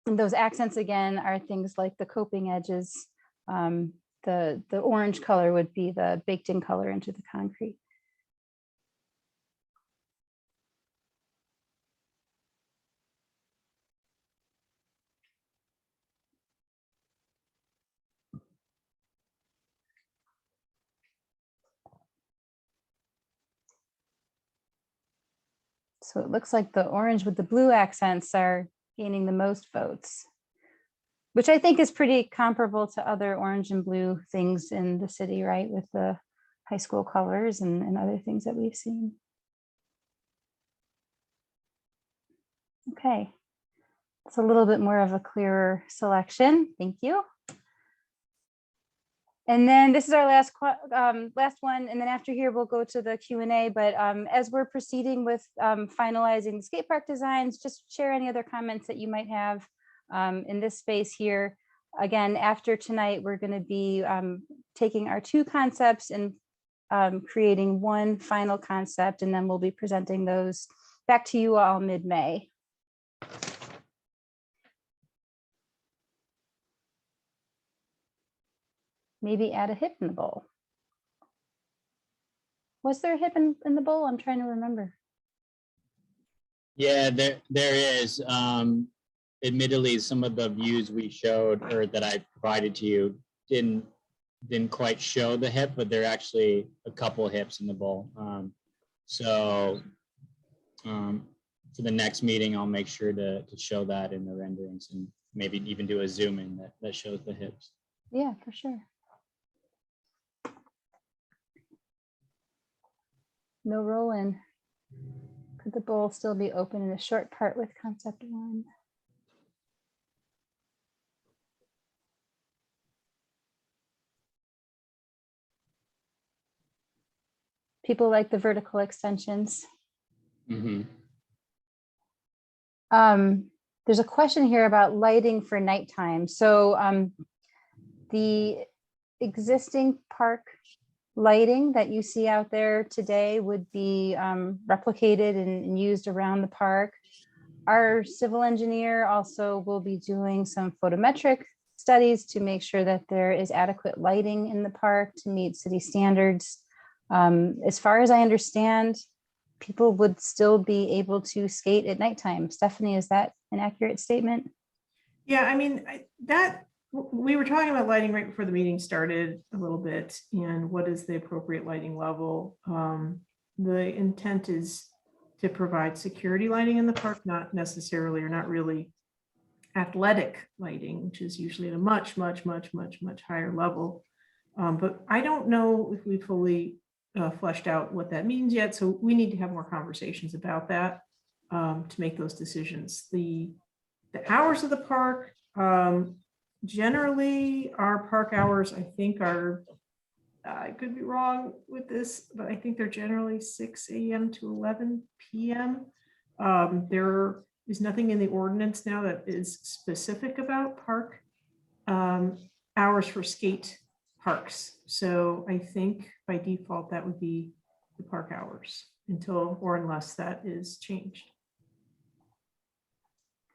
those accents, again, are things like the coping edges. The orange color would be the baked in color into the concrete. So it looks like the orange with the blue accents are gaining the most votes, which I think is pretty comparable to other orange and blue things in the city, right? With the high school colors and other things that we've seen. Okay, It's a little bit more of a clearer selection. Thank you. And then this is our last one. And then after here, we'll go to the Q&A. But as we're proceeding with finalizing the skate park designs, just share any other comments that you might have in this space here. Again, after tonight, we're going to be taking our 2 concepts and creating one final concept, and then we'll be presenting those back to you all mid-May. Maybe add a hip in the bowl. Was there a hip in the bowl? I'm trying to remember. Yeah, there is. Admittedly, some of the views we showed or that I provided to you didn't quite show the hip, but there are actually a couple hips in the bowl. So for the next meeting, I'll make sure to show that in the renderings and maybe even do a zoom in that shows the hips. Yeah, for sure. No roll in. Could the bowl still be open in a short part with concept 1? People like the vertical extensions. Mm-hmm. There's a question here about lighting for nighttime. So the existing park lighting that you see out there today would be replicated and used around the park. Our civil engineer also will be doing some photometric studies to make sure that there is adequate lighting in the park to meet city standards. As far as I understand, people would still be able to skate at nighttime. Stephanie, is that an accurate statement? Yeah, I mean, we were talking about lighting right before the meeting started a little bit, and what is the appropriate lighting level. The intent is to provide security lighting in the park, not necessarily or not really athletic lighting, which is usually at a much higher level. But I don't know if we fully fleshed out what that means yet, so we need to have more conversations about that to make those decisions. The hours of the park, generally our park hours, I think are, I could be wrong with this, but I think they're generally 6 a.m. to 11 p.m. There is nothing in the ordinance now that is specific about park hours for skate parks. So I think by default, that would be the park hours until or unless that is changed.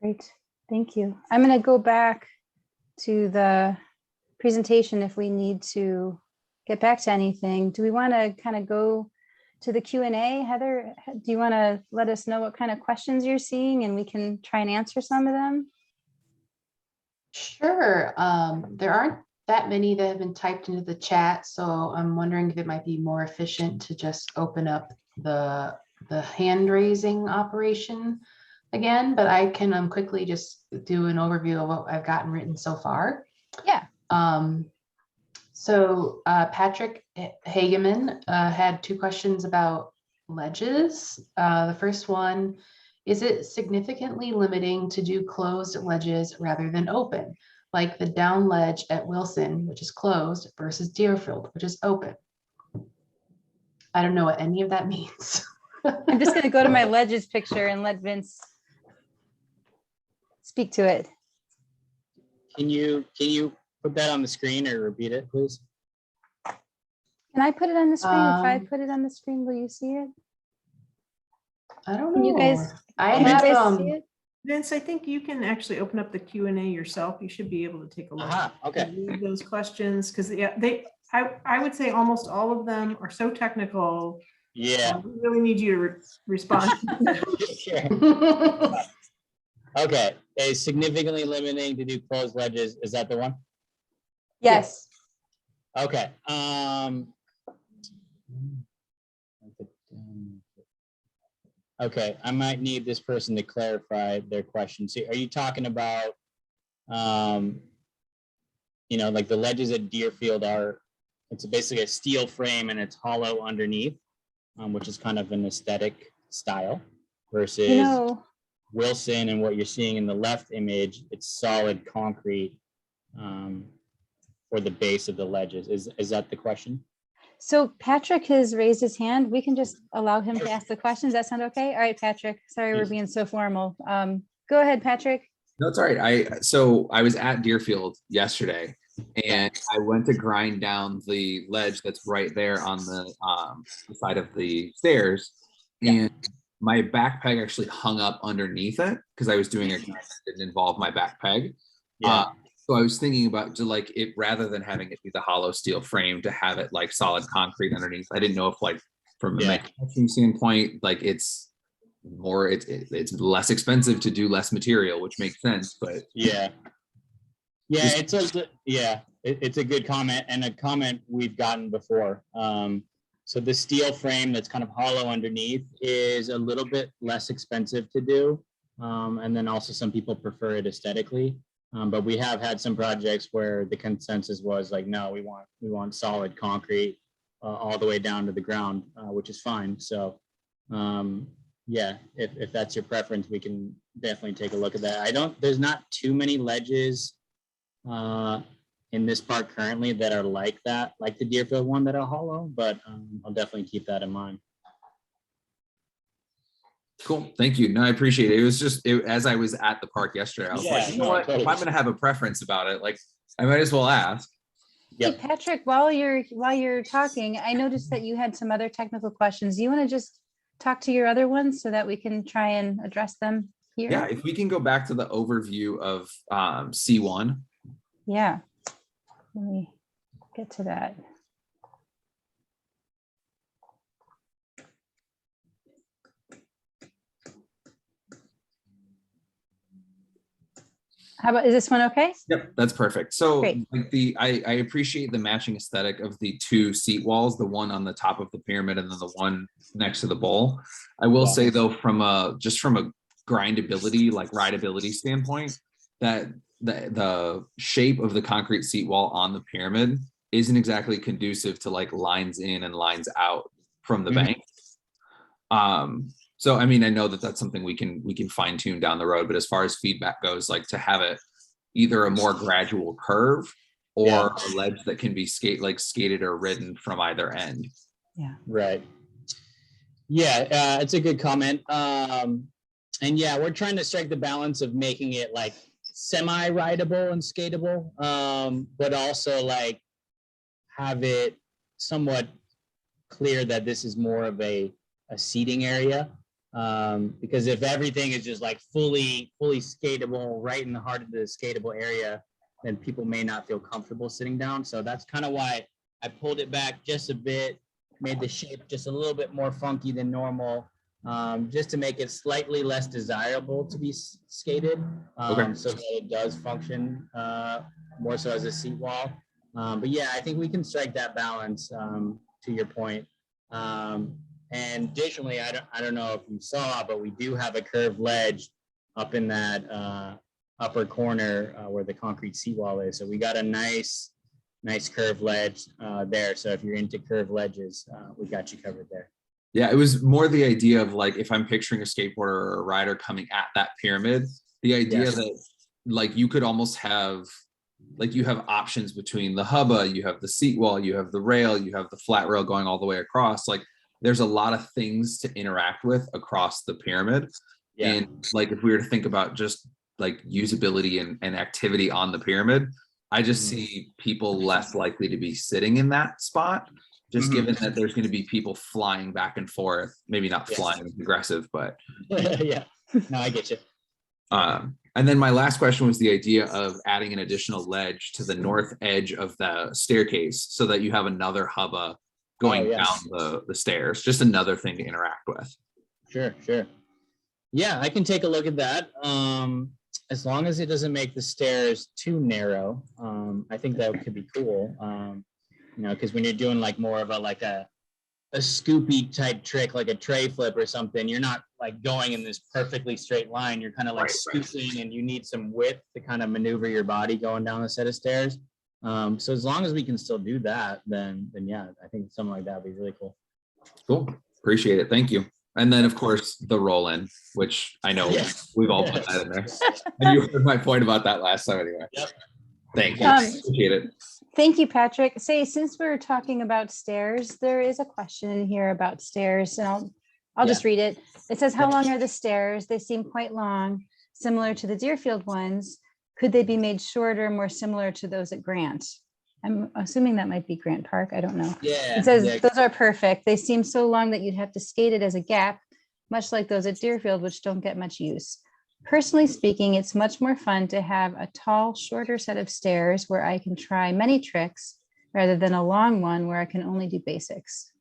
Great, thank you. I'm going to go back to the presentation if we need to get back to anything. Do we want to kind of go to the Q&A? Heather, do you want to let us know what kind of questions you're seeing and we can try and answer some of them? Sure. There aren't that many that have been typed into the chat, so I'm wondering if it might be more efficient to just open up the hand raising operation again, but I can quickly just do an overview of what I've gotten written so far. Yeah. So Patrick Hageman had 2 questions about ledges. The first one, is it significantly limiting to do closed ledges rather than open, like the down ledge at Wilson, which is closed, versus Deerfield, which is open? I don't know what any of that means. I'm just going to go to my ledges picture and let Vince speak to it. Can you put that on the screen or repeat it, please? Can I put it on the screen? If I put it on the screen, will you see it? I don't know. Can you guys, I can you have guys see it? Vince, I think you can actually open up the Q&A yourself. You should be able to take a look Okay. and read those questions, because I would say almost all of them are so technical. Yeah. We really need you to respond. Sure. Okay. Is significantly limiting to do closed ledges? Is that the one? Yes. Okay. Okay, I might need this person to clarify their question. So are you talking about, like the ledges at Deerfield it's basically a steel frame and it's hollow underneath, which is kind of an aesthetic style versus Wilson and what you're seeing in the left image, it's solid concrete for the base of the ledges. Is that the question? So Patrick has raised his hand. We can just allow him to ask the questions. That sound okay? All right, Patrick. Sorry, we're being so formal. Go ahead, Patrick. No, it's all right. I was at Deerfield yesterday, and I went to grind down the ledge that's right there on the side of the stairs, and my back peg actually hung up underneath it because I was doing a grind that didn't involve my back peg. So I was thinking about to like it rather than having it be the hollow steel frame to have it like solid concrete underneath. I didn't know if like from a manufacturing standpoint, like it's less expensive to do less material, which makes sense. But it's a good comment and a comment we've gotten before. So the steel frame that's kind of hollow underneath is a little bit less expensive to do. And then also some people prefer it aesthetically. But we have had some projects where the consensus was like, no, we want solid concrete all the way down to the ground, which is fine. So if that's your preference, we can definitely take a look at that. There's not too many ledges in this park currently that are like that, like the Deerfield one that are hollow, but I'll definitely keep that in mind. Cool. Thank you. No, I appreciate it. It was just as I was at the park yesterday, I was like, you know what? Totally. If I'm going to have a preference about it, like I might as well ask. Hey, Patrick, while you're talking, I noticed that you had some other technical questions. Do you want to just talk to your other ones so that we can try and address them here? Yeah, if we can go back to the overview of C1. Yeah, let me get to that. How about, is this one okay? Yep, that's perfect. So Great. like I appreciate the matching aesthetic of the two seat walls, the one on the top of the pyramid and then the one next to the bowl. I will say though, from a grindability, like rideability standpoint, that the shape of the concrete seat wall on the pyramid isn't exactly conducive to like lines in and lines out from the bank. So, I mean, I know that that's something we can fine tune down the road, but as far as feedback goes, like to have it either a more gradual curve or a ledge that can be skated or ridden from either end. Yeah. Right. Yeah, it's a good comment. And yeah, we're trying to strike the balance of making it like semi-rideable and skatable, but also like have it somewhat clear that this is more of a seating area. Because if everything is just like fully skatable right in the heart of the skatable area, then people may not feel comfortable sitting down. So that's kind of why I pulled it back just a bit, made the shape just a little bit more funky than normal, just to make it slightly less desirable to be skated, so that it does function more so as a seat wall. But yeah, I think we can strike that balance, to your point. And additionally, I don't know if you saw, but we do have a curved ledge up in that upper corner where the concrete seawall is. So we got a nice curved ledge there. So if you're into curved ledges, we got you covered there. Yeah, it was more the idea of like, if I'm picturing a skateboarder or a rider coming at that pyramid, the idea that like you could almost have, like you have options between the hubba, you have the seat wall, you have the rail, you have the flat rail going all the way across. Like there's a lot of things to interact with across the pyramid. And like, if we were to think about just like usability and activity on the pyramid, I just see people less likely to be sitting in that spot, just given that there's going to be people flying back and forth, maybe not flying aggressive, but yeah, no, I get you. And then my last question was the idea of adding an additional ledge to the north edge of the staircase so that you have another hubba going down the stairs, just another thing to interact with. Sure. Yeah, I can take a look at that. As long as it doesn't make the stairs too narrow, I think that could be cool. You know, because when you're doing like more of a scoopy type trick, like a tray flip or something, you're not like going in this perfectly straight line. You're kind of like scooping, and you need some width to kind of maneuver your body going down a set of stairs. So as long as we can still do that, then yeah, I think something like that would be really cool. Cool. Appreciate it. Thank you. And then, of course, the roll in, which I know Yeah. we've all put that in there. And you heard my point about that last time anyway. Yep. Thank you. Um, Appreciate it. Thank you, Patrick. Say, since we're talking about stairs, there is a question in here about stairs, and I'll just read it. It says, how long are the stairs? They seem quite long, similar to the Deerfield ones. Could they be made shorter, more similar to those at Grant? I'm assuming that might be Grant Park. I don't know. Yeah. It says, yeah. those are perfect. They seem so long that you'd have to skate it as a gap, much like those at Deerfield, which don't get much use. Personally speaking, it's much more fun to have a tall, shorter set of stairs where I can try many tricks rather than a long one where I can only do basics.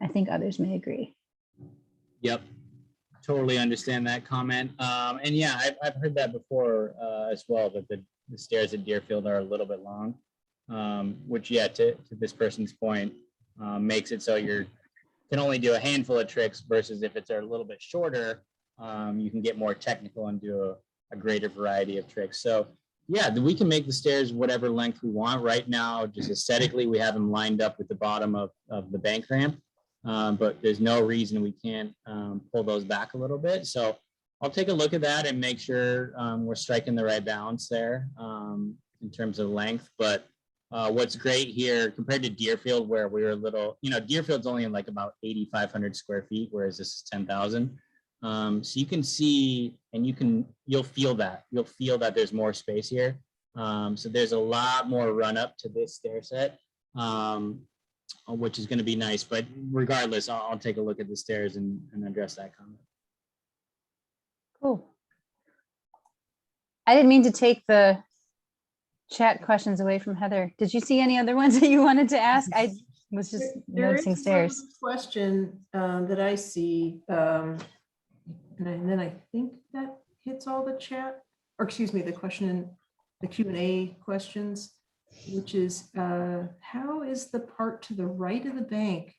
I think others may agree. Yep. Totally understand that comment. And yeah, I've heard that before as well, that the stairs at Deerfield are a little bit long, which, yeah, to this person's point, makes it so you can only do a handful of tricks versus if it's a little bit shorter, you can get more technical and do a greater variety of tricks. So yeah, we can make the stairs whatever length we want. Right now, just aesthetically, we have them lined up with the bottom of the bank ramp, but there's no reason we can't pull those back a little bit. So I'll take a look at that and make sure we're striking the right balance there in terms of length. But what's great here compared to Deerfield, where we were a little, Deerfield's only in like about 8,500 square feet, whereas this is 10,000. So you can see, and you'll feel that there's more space here. So there's a lot more run up to this stair set, which is going to be nice. But regardless, I'll take a look at the stairs and address that comment. Cool. I didn't mean to take the chat questions away from Heather. Did you see any other ones that you wanted to ask? I was just noticing stairs. Question that I see, and then I think that hits all the chat, or excuse me, the question in the Q&A questions, which is how is the part to the right of the bank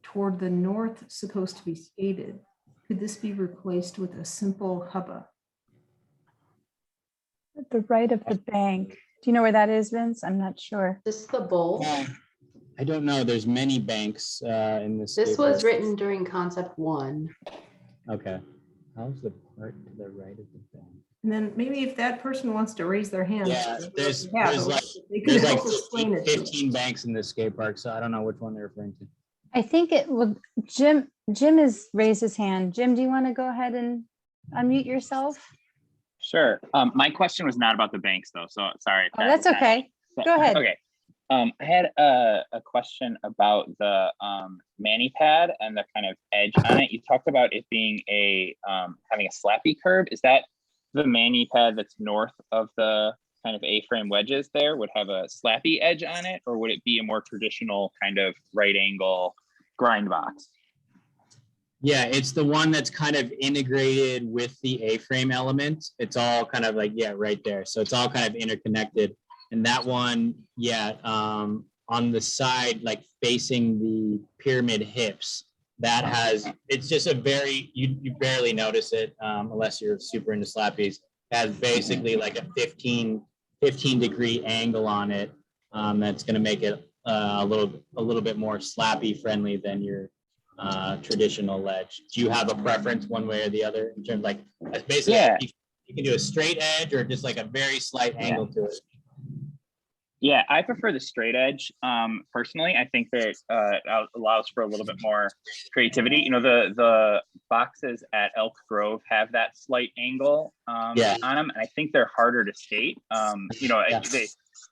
toward the north supposed to be skated? Could this be replaced with a simple hubba? At the right of the bank. Do you know where that is, Vince? I'm not sure. This is the bowl. I don't know. There's many banks in this. This was written during concept 1. Okay. How's the part to the right of the bank? And then maybe if that person wants to raise their hand. Yeah, there's like they could help 15, explain it to us. 15 banks in this skate park, so I don't know which one they're referring to. I think it will. Jim has raised his hand. Jim, do you want to go ahead and unmute yourself? Sure. My question was not about the banks though, so sorry. Oh, that's okay. Go ahead. Okay. I had a question about the mani pad and the kind of edge on it. You talked about it being having a slappy curve. Is that the mani pad that's north of the kind of A-frame wedges there would have a slappy edge on it, or would it be a more traditional kind of right angle grind box? Yeah, it's the one that's kind of integrated with the A-frame element. It's all kind of like, yeah, right there. So it's all kind of interconnected. And that one, yeah, on the side, like facing the pyramid hips, that has, it's just a very, you barely notice it unless you're super into slappies. It has basically like a 15 degree angle on it. That's going to make it a little bit more slappy friendly than your traditional ledge. Do you have a preference one way or the other in terms of like, basically, yeah, you can do a straight edge or just like a very slight angle to it? Yeah, I prefer the straight edge. Personally, I think that it allows for a little bit more creativity. You know, the boxes at Elk Grove have that slight angle on them, and I think they're harder to skate. You know,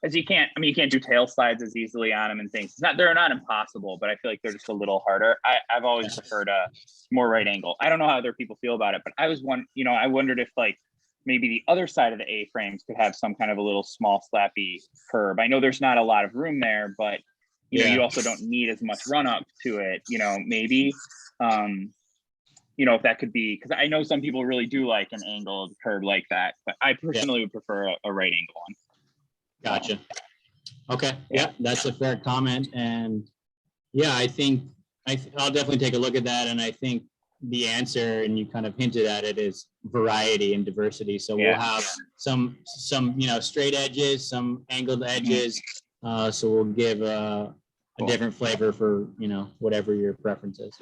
you can't do tail slides as easily on them and things. They're not impossible, but I feel like they're just a little harder. I've always preferred a more right angle. I don't know how other people feel about it, but I wondered if like maybe the other side of the A-frames could have some kind of a little small slappy curb. I know there's not a lot of room there, but you know, you also don't need as much run up to it, you know, maybe, you know, if that could be, because I know some people really do like an angled curb like that, but I personally would prefer a right angle one. Gotcha. Okay. Yeah, that's a fair comment. And yeah, I think I'll definitely take a look at that. And I think the answer, and you kind of hinted at it, is variety and diversity. So we'll have some you know, straight edges, some angled edges. So we'll give a different flavor for, you know, whatever your preference is.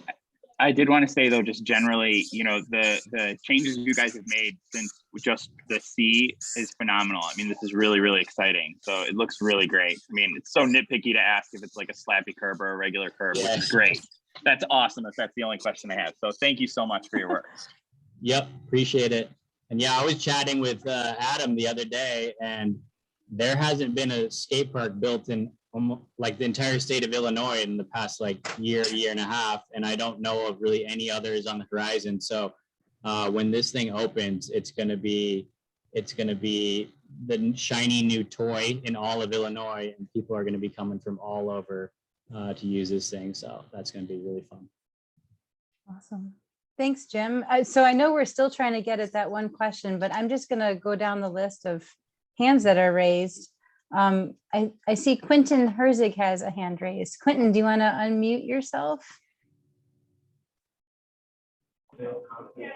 I did want to say though, just generally, you know, the changes you guys have made since just the C is phenomenal. I mean, this is really, really exciting. So it looks really great. I mean, it's so nitpicky to ask if it's like a slappy curb or a regular curb, which is great. That's awesome if that's the only question I have. So thank you so much for your work. Yep, appreciate it. And yeah, I was chatting with Adam the other day, and there hasn't been a skate park built in like the entire state of Illinois in the past like year and a half, and I don't know of really any others on the horizon. So when this thing opens, it's gonna be the shiny new toy in all of Illinois, and people are gonna be coming from all over to use this thing. So that's gonna be really fun. Awesome. Thanks, Jim. So I know we're still trying to get at that one question, but I'm just going to go down the list of hands that are raised. I see Quentin Herzig has a hand raised. Quentin, do you want to unmute yourself?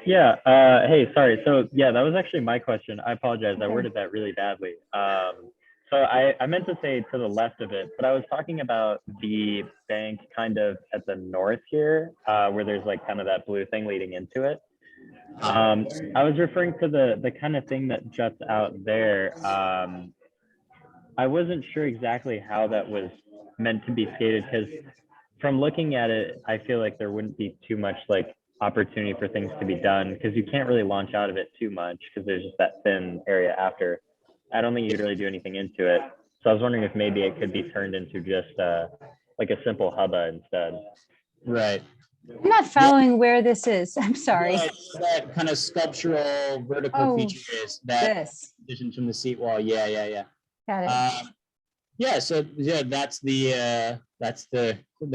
Yeah. Hey, sorry. So yeah, that was actually my question. I apologize. I Okay. worded that really badly. So I meant to say to the left of it, but I was talking about the bank kind of at the north here, where there's like kind of that blue thing leading into it. I was referring to the kind of thing that juts out there. I wasn't sure exactly how that was meant to be skated, because from looking at it, I feel like there wouldn't be too much like opportunity for things to be done, because you can't really launch out of it too much because there's just that thin area after. I don't think you could really do anything into it. So I was wondering if maybe it could be turned into just like a simple hubba instead. Right. I'm not following where this is. I'm sorry. Yeah, it's that kind of sculptural vertical Oh, feature is that This. addition from the seat wall. Yeah. Got it. Yeah, so yeah, that's the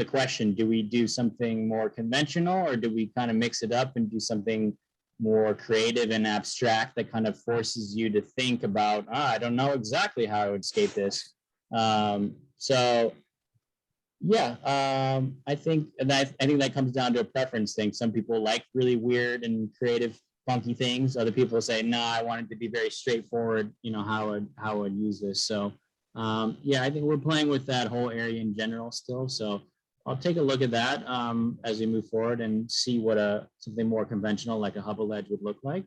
question. Do we do something more conventional, or do we kind of mix it up and do something more creative and abstract that kind of forces you to think about, I don't know exactly how I would skate this. So yeah, I think that comes down to a preference thing. Some people like really weird and creative, funky things. Other people say, no, I want it to be very straightforward, you know, how I would use this. So yeah, I think we're playing with that whole area in general still. So I'll take a look at that as we move forward and see what something more conventional like a hubba ledge would look like.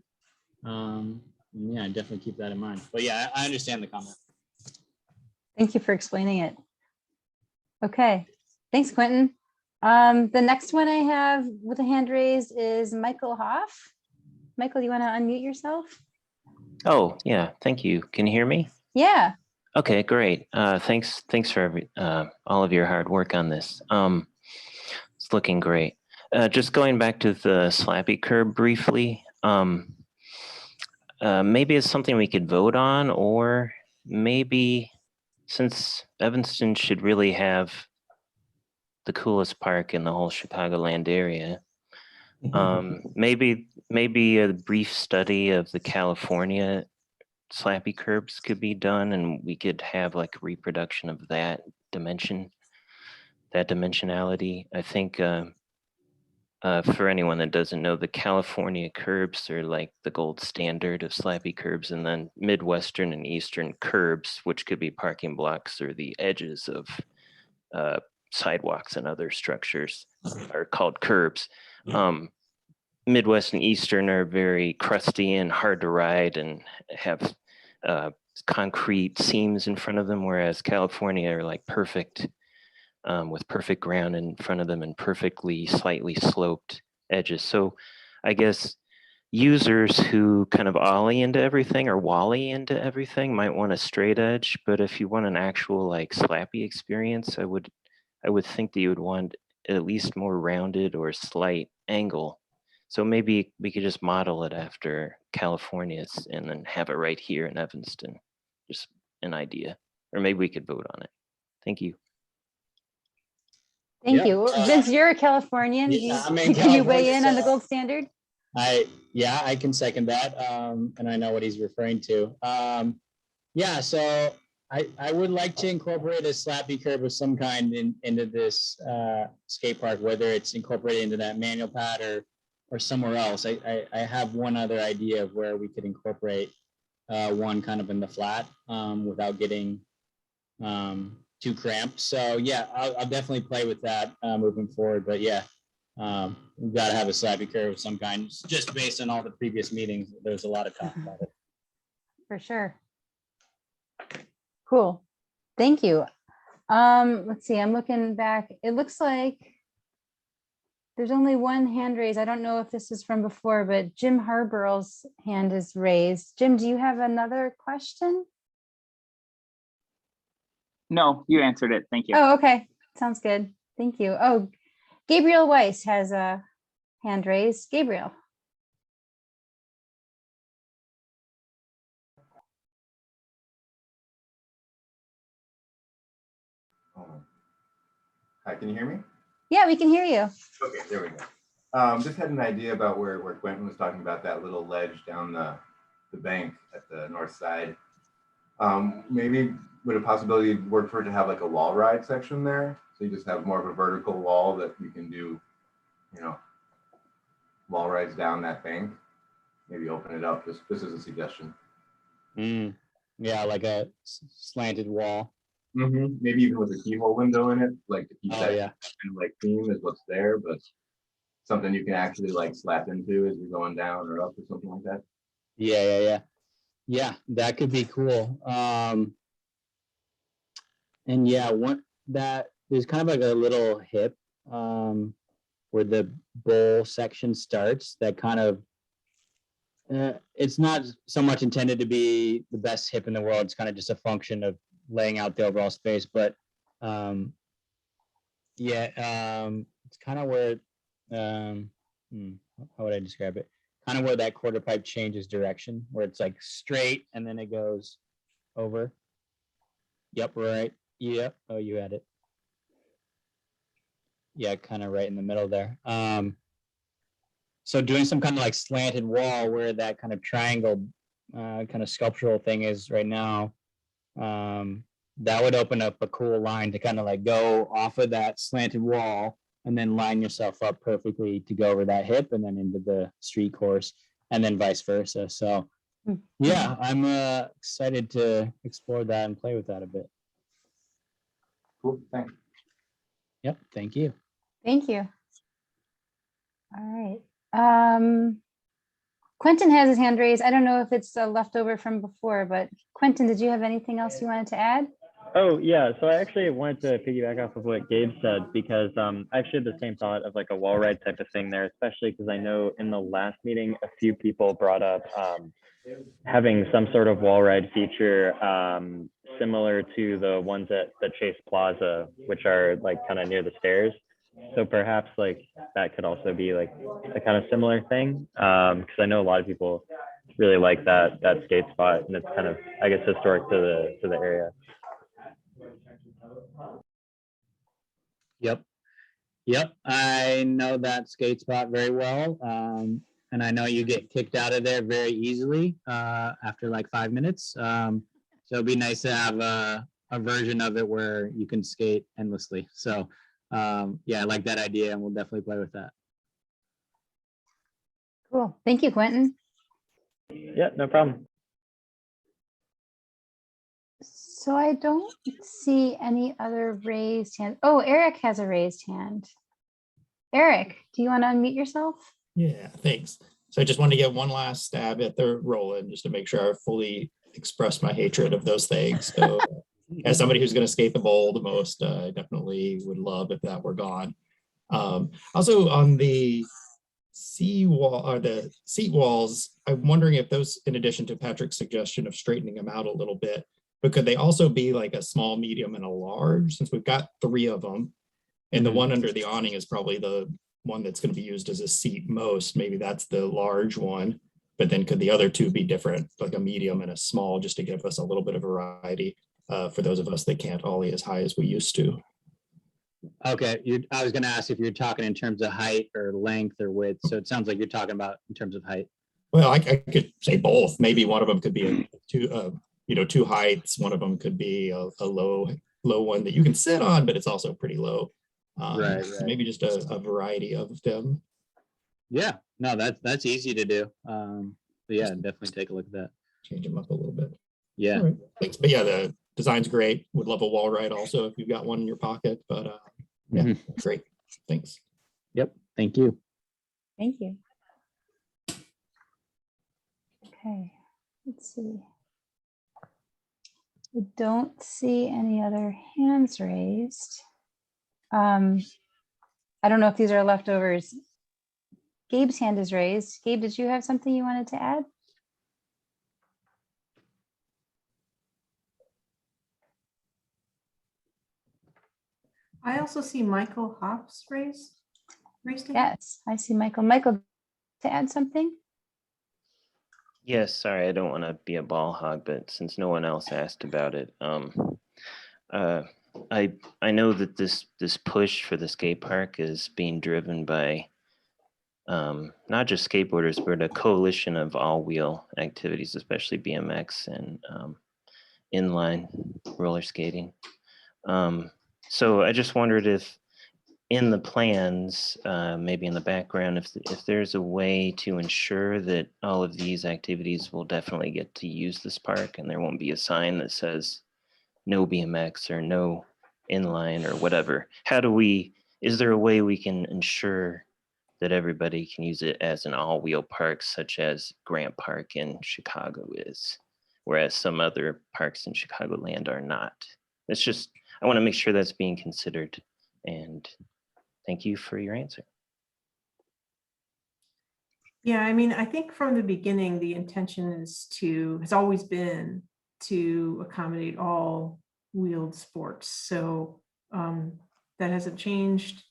Yeah, definitely keep that in mind. But yeah, I understand the comment. Thank you for explaining it. Okay, thanks, Quentin. The next one I have with a hand raised is Michael Hoff. Michael, you want to unmute yourself? Oh, yeah, thank you. Can you hear me? Yeah. Okay, great. Thanks for all of your hard work on this. It's looking great. Just going back to the slappy curb briefly, maybe it's something we could vote on, or maybe since Evanston should really have the coolest park in the whole Chicagoland area, maybe a brief study of the California slappy curbs could be done, and we could have like a reproduction of that dimensionality. I think for anyone that doesn't know, the California curbs are like the gold standard of slappy curbs, and then Midwestern and Eastern curbs, which could be parking blocks or the edges of sidewalks and other structures, are called curbs. Midwest and Eastern are very crusty and hard to ride and have concrete seams in front of them, whereas California are like perfect, with perfect ground in front of them and perfectly slightly sloped edges. So I guess users who kind of ollie into everything or wally into everything might want a straight edge, but if you want an actual like slappy experience, I would think that you would want at least more rounded or slight angle. So maybe we could just model it after California's and then have it right here in Evanston. Just an idea. Or maybe we could vote on it. Thank you. Thank Yeah. you. Vince, you're a Californian. Yeah, I'm in Can you weigh California, in on the so gold standard? I can second that. And I know what he's referring to. Yeah, so I would like to incorporate a slappy curb of some kind into this skate park, whether it's incorporated into that manual pad or somewhere else. I have one other idea of where we could incorporate one kind of in the flat without getting too cramped. So yeah, I'll definitely play with that moving forward. But yeah, We've got to have a slappy curve of some kind, just based on all the previous meetings. There's a lot of talk about it. For sure. Cool. Thank you. Let's see, I'm looking back. It looks like there's only one hand raised. I don't know if this is from before, but Jim Harburl's hand is raised. Jim, do you have another question? No, you answered it. Thank you. Oh, okay. Sounds good. Thank you. Oh, Gabriel Weiss has a hand raised. Gabriel. Hi, can you hear me? Yeah, we can hear you. Okay, there we go. Just had an idea about where Quentin was talking about that little ledge down the bank at the north side. Maybe would a possibility work for it to have like a wall ride section there? So you just have more of a vertical wall that you can do, you know, wall rides down that bank. Maybe open it up. This is a suggestion. Yeah, like a slanted wall. Maybe even with a keyhole window in it, like to keep that Yeah. kind of like theme is what's there, but something you can actually like slap into as you're going down or up or something like that. Yeah, that could be cool. And yeah, there's kind of like a little hip where the bowl section starts that kind of it's not so much intended to be the best hip in the world. It's kind of just a function of laying out the overall space, but it's kind of where how would I describe it? Kind of where that quarter pipe changes direction, where it's like straight and then it goes over. Yep, right. Yep. Oh, you had it. Yeah, kind of right in the middle there. So doing some kind of like slanted wall where that kind of triangle kind of sculptural thing is right now, that would open up a cool line to kind of like go off of that slanted wall and then line yourself up perfectly to go over that hip and then into the street course and then vice versa. So yeah, I'm excited to explore that and play with that a bit. Cool, thanks. Yep, thank you. Thank you. All right. Quentin has his hand raised. I don't know if it's a leftover from before, but Quentin, did you have anything else you wanted to add? Oh, yeah. So I actually wanted to piggyback off of what Gabe said, because I actually had the same thought of like a wall ride type of thing there, especially because I know in the last meeting, a few people brought up having some sort of wall ride feature similar to the ones at the Chase Plaza, which are like kind of near the stairs. So perhaps like that could also be like a kind of similar thing, because I know a lot of people really like that skate spot, and it's kind of, I guess, historic to the area. Yep. I know that skate spot very well. And I know you get kicked out of there very easily after like 5 minutes. So it'd be nice to have a version of it where you can skate endlessly. So yeah, I like that idea and we'll definitely play with that. Cool. Thank you, Quentin. Yeah, no problem. So I don't see any other raised hands. Oh, Eric has a raised hand. Eric, do you want to unmute yourself? Yeah, thanks. So I just wanted to get one last stab at the roll-in just to make sure I fully express my hatred of those things. So as somebody who's going to skate the bowl the most, I definitely would love if that were gone. Also on the seawall or the seat walls, I'm wondering if those, in addition to Patrick's suggestion of straightening them out a little bit, but could they also be like a small, medium, and a large, since we've got 3 of them, and the one under the awning is probably the one that's going to be used as a seat most. Maybe that's the large one, but then could the other 2 be different, like a medium and a small, just to give us a little bit of variety for those of us that can't ollie as high as we used to? Okay, I was going to ask if you're talking in terms of height or length or width. So it sounds like you're talking about in terms of height. Well, I could say both. Maybe one of them could be two heights. One of them could be a low one that you can sit on, but it's also pretty low. Right. Maybe just a variety of them. Yeah, no, that's easy to do. But yeah, definitely take a look at that. Change them up a little bit. Yeah. Right. Thanks. But yeah, the design's great. Would love a wall ride also if you've got one in your pocket. But yeah, great. Thanks. Yep. Thank you. Thank you. Okay, let's see. I don't see any other hands raised. I don't know if these are leftovers. Gabe's hand is raised. Gabe, did you have something you wanted to add? I also see Michael Hops raised. Yes, I see Michael. Michael, to add something? Yes, sorry, I don't want to be a ball hog, but since no one else asked about it, I know that this push for the skate park is being driven by not just skateboarders, but a coalition of all-wheel activities, especially BMX and inline roller skating. So I just wondered if in the plans, maybe in the background, if there's a way to ensure that all of these activities will definitely get to use this park and there won't be a sign that says no BMX or no inline or whatever. Is there a way we can ensure that everybody can use it as an all-wheel park, such as Grant Park in Chicago is, whereas some other parks in Chicagoland are not? It's just, I want to make sure that's being considered, and thank you for your answer. Yeah, I mean, I think from the beginning, the intention has always been to accommodate all wheeled sports. So that hasn't changed.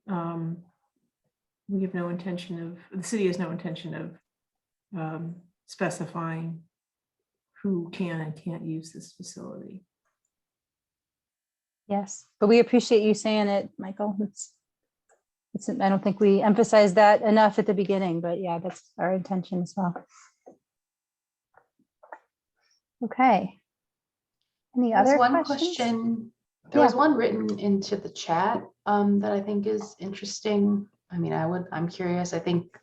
We have no intention the city has no intention of specifying who can and can't use this facility. Yes, but we appreciate you saying it, Michael. I don't think we emphasized that enough at the beginning, but yeah, that's our intention as well. Okay. Any other one questions? question. There was one written into the chat that I think is interesting. I mean, I'm curious. I think,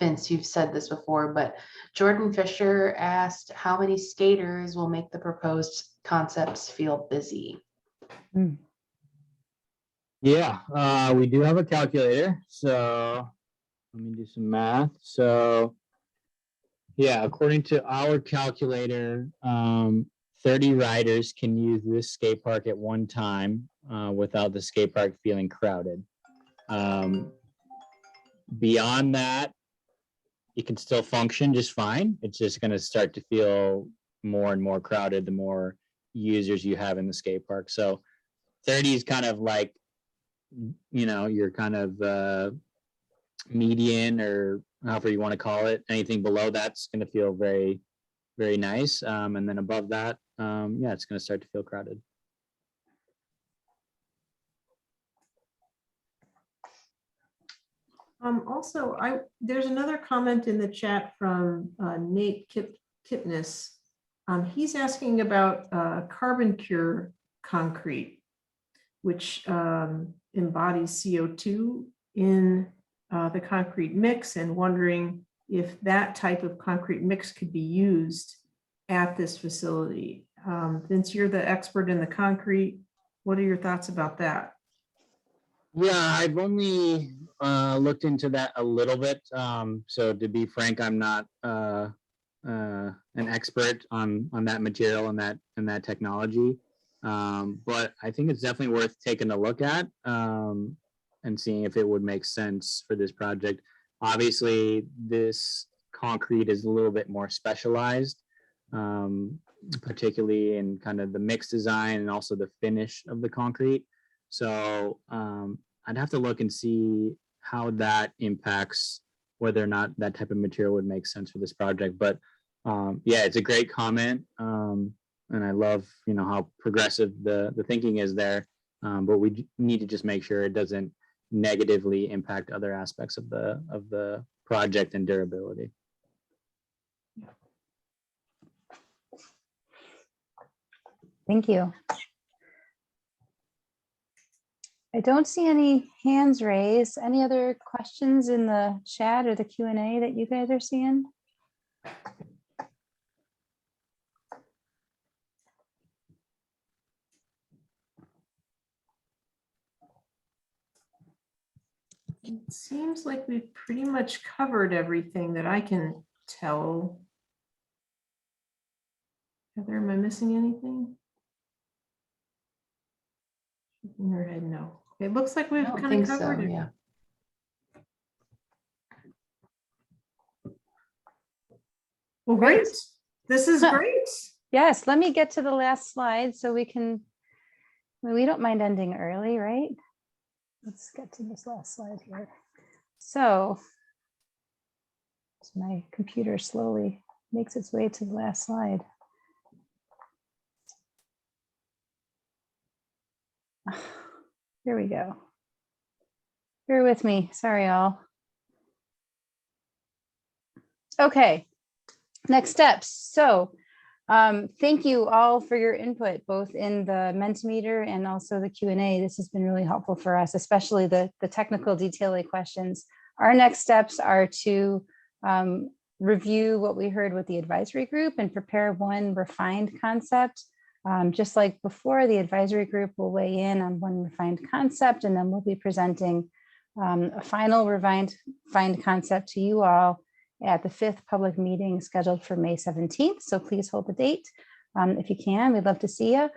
Vince, you've said this before, but Jordan Fisher asked how many skaters will make the proposed concepts feel busy? Yeah, we do have a calculator. So let me do some math. So yeah, according to our calculator, 30 riders can use this skate park at one time without the skate park feeling crowded. Beyond that, it can still function just fine. It's just going to start to feel more and more crowded the more users you have in the skate park. So 30 is kind of like, your kind of median, or however you want to call it. Anything below that's going to feel very, very nice. And then above that, yeah, it's going to start to feel crowded. Also, there's another comment in the chat from Nate Kipnis. He's asking about carbon cure concrete, which embodies CO2 in the concrete mix, and wondering if that type of concrete mix could be used at this facility. Vince, you're the expert in the concrete. What are your thoughts about that? Yeah, I've only looked into that a little bit. So to be frank, I'm not an expert on that material and that technology. But I think it's definitely worth taking a look at and seeing if it would make sense for this project. Obviously, this concrete is a little bit more specialized, particularly in kind of the mix design and also the finish of the concrete. So I'd have to look and see how that impacts whether or not that type of material would make sense for this project. But yeah, it's a great comment. And I love, how progressive the thinking is there. But we need to just make sure it doesn't negatively impact other aspects of the project and durability. Thank you. I don't see any hands raised. Any other questions in the chat or the Q&A that you guys are seeing? It seems like we've pretty much covered everything that I can tell. Heather, am I missing anything? Shaking her head, no. It looks like I we've don't kind think of so, covered it. yeah. Well, Great. great. This is great. Yes, let me get to the last slide so we can, we don't mind ending early, right? Let's get to this last slide here. So as my computer slowly makes its way to the last slide. Here we go. Bear with me. Sorry, all. Okay, next steps. So thank you all for your input, both in the Mentimeter and also the Q&A. This has been really helpful for us, especially the technical detailing questions. Our next steps are to review what we heard with the advisory group and prepare one refined concept. Just like before, the advisory group will weigh in on one refined concept, and then we'll be presenting a final refined concept to you all at the 5th public meeting scheduled for May 17th. So please hold the date if you can. We'd love to see you.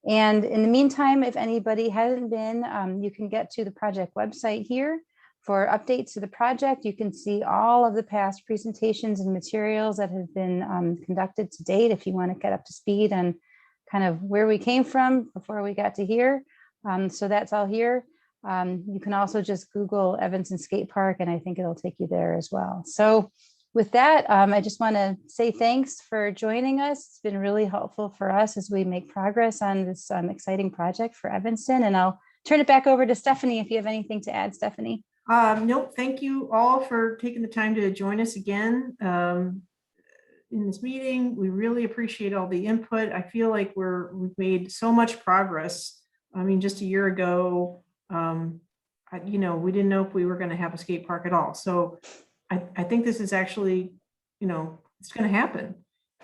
And in the meantime, if anybody hasn't been, you can get to the project website here for updates to the project. You can see all of the past presentations and materials that have been conducted to date if you want to get up to speed on kind of where we came from before we got to here. So that's all here. You can also just Google Evanston Skate Park, and I think it'll take you there as well. So with that, I just want to say thanks for joining us. It's been really helpful for us as we make progress on this exciting project for Evanston. And I'll turn it back over to Stephanie if you have anything to add, Stephanie. Nope, thank you all for taking the time to join us again in this meeting. We really appreciate all the input. I feel like we've made so much progress. I mean, just a year ago, we didn't know if we were going to have a skate park at all. So I think this is actually, it's going to happen,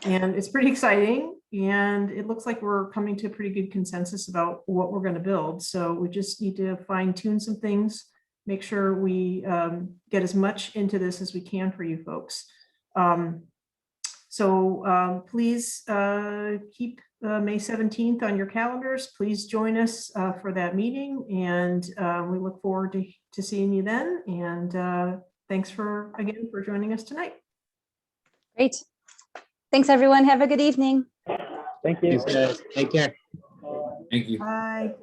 and it's pretty exciting. And it looks like we're coming to a pretty good consensus about what we're going to build. So we just need to fine tune some things, make sure we get as much into this as we can for you folks. Please keep May 17th on your calendars. Please join us for that meeting, and we look forward to seeing you then. And thanks again for joining us tonight. Great. Thanks, everyone. Have a good evening. Thank you. Take care. Thank you. Bye.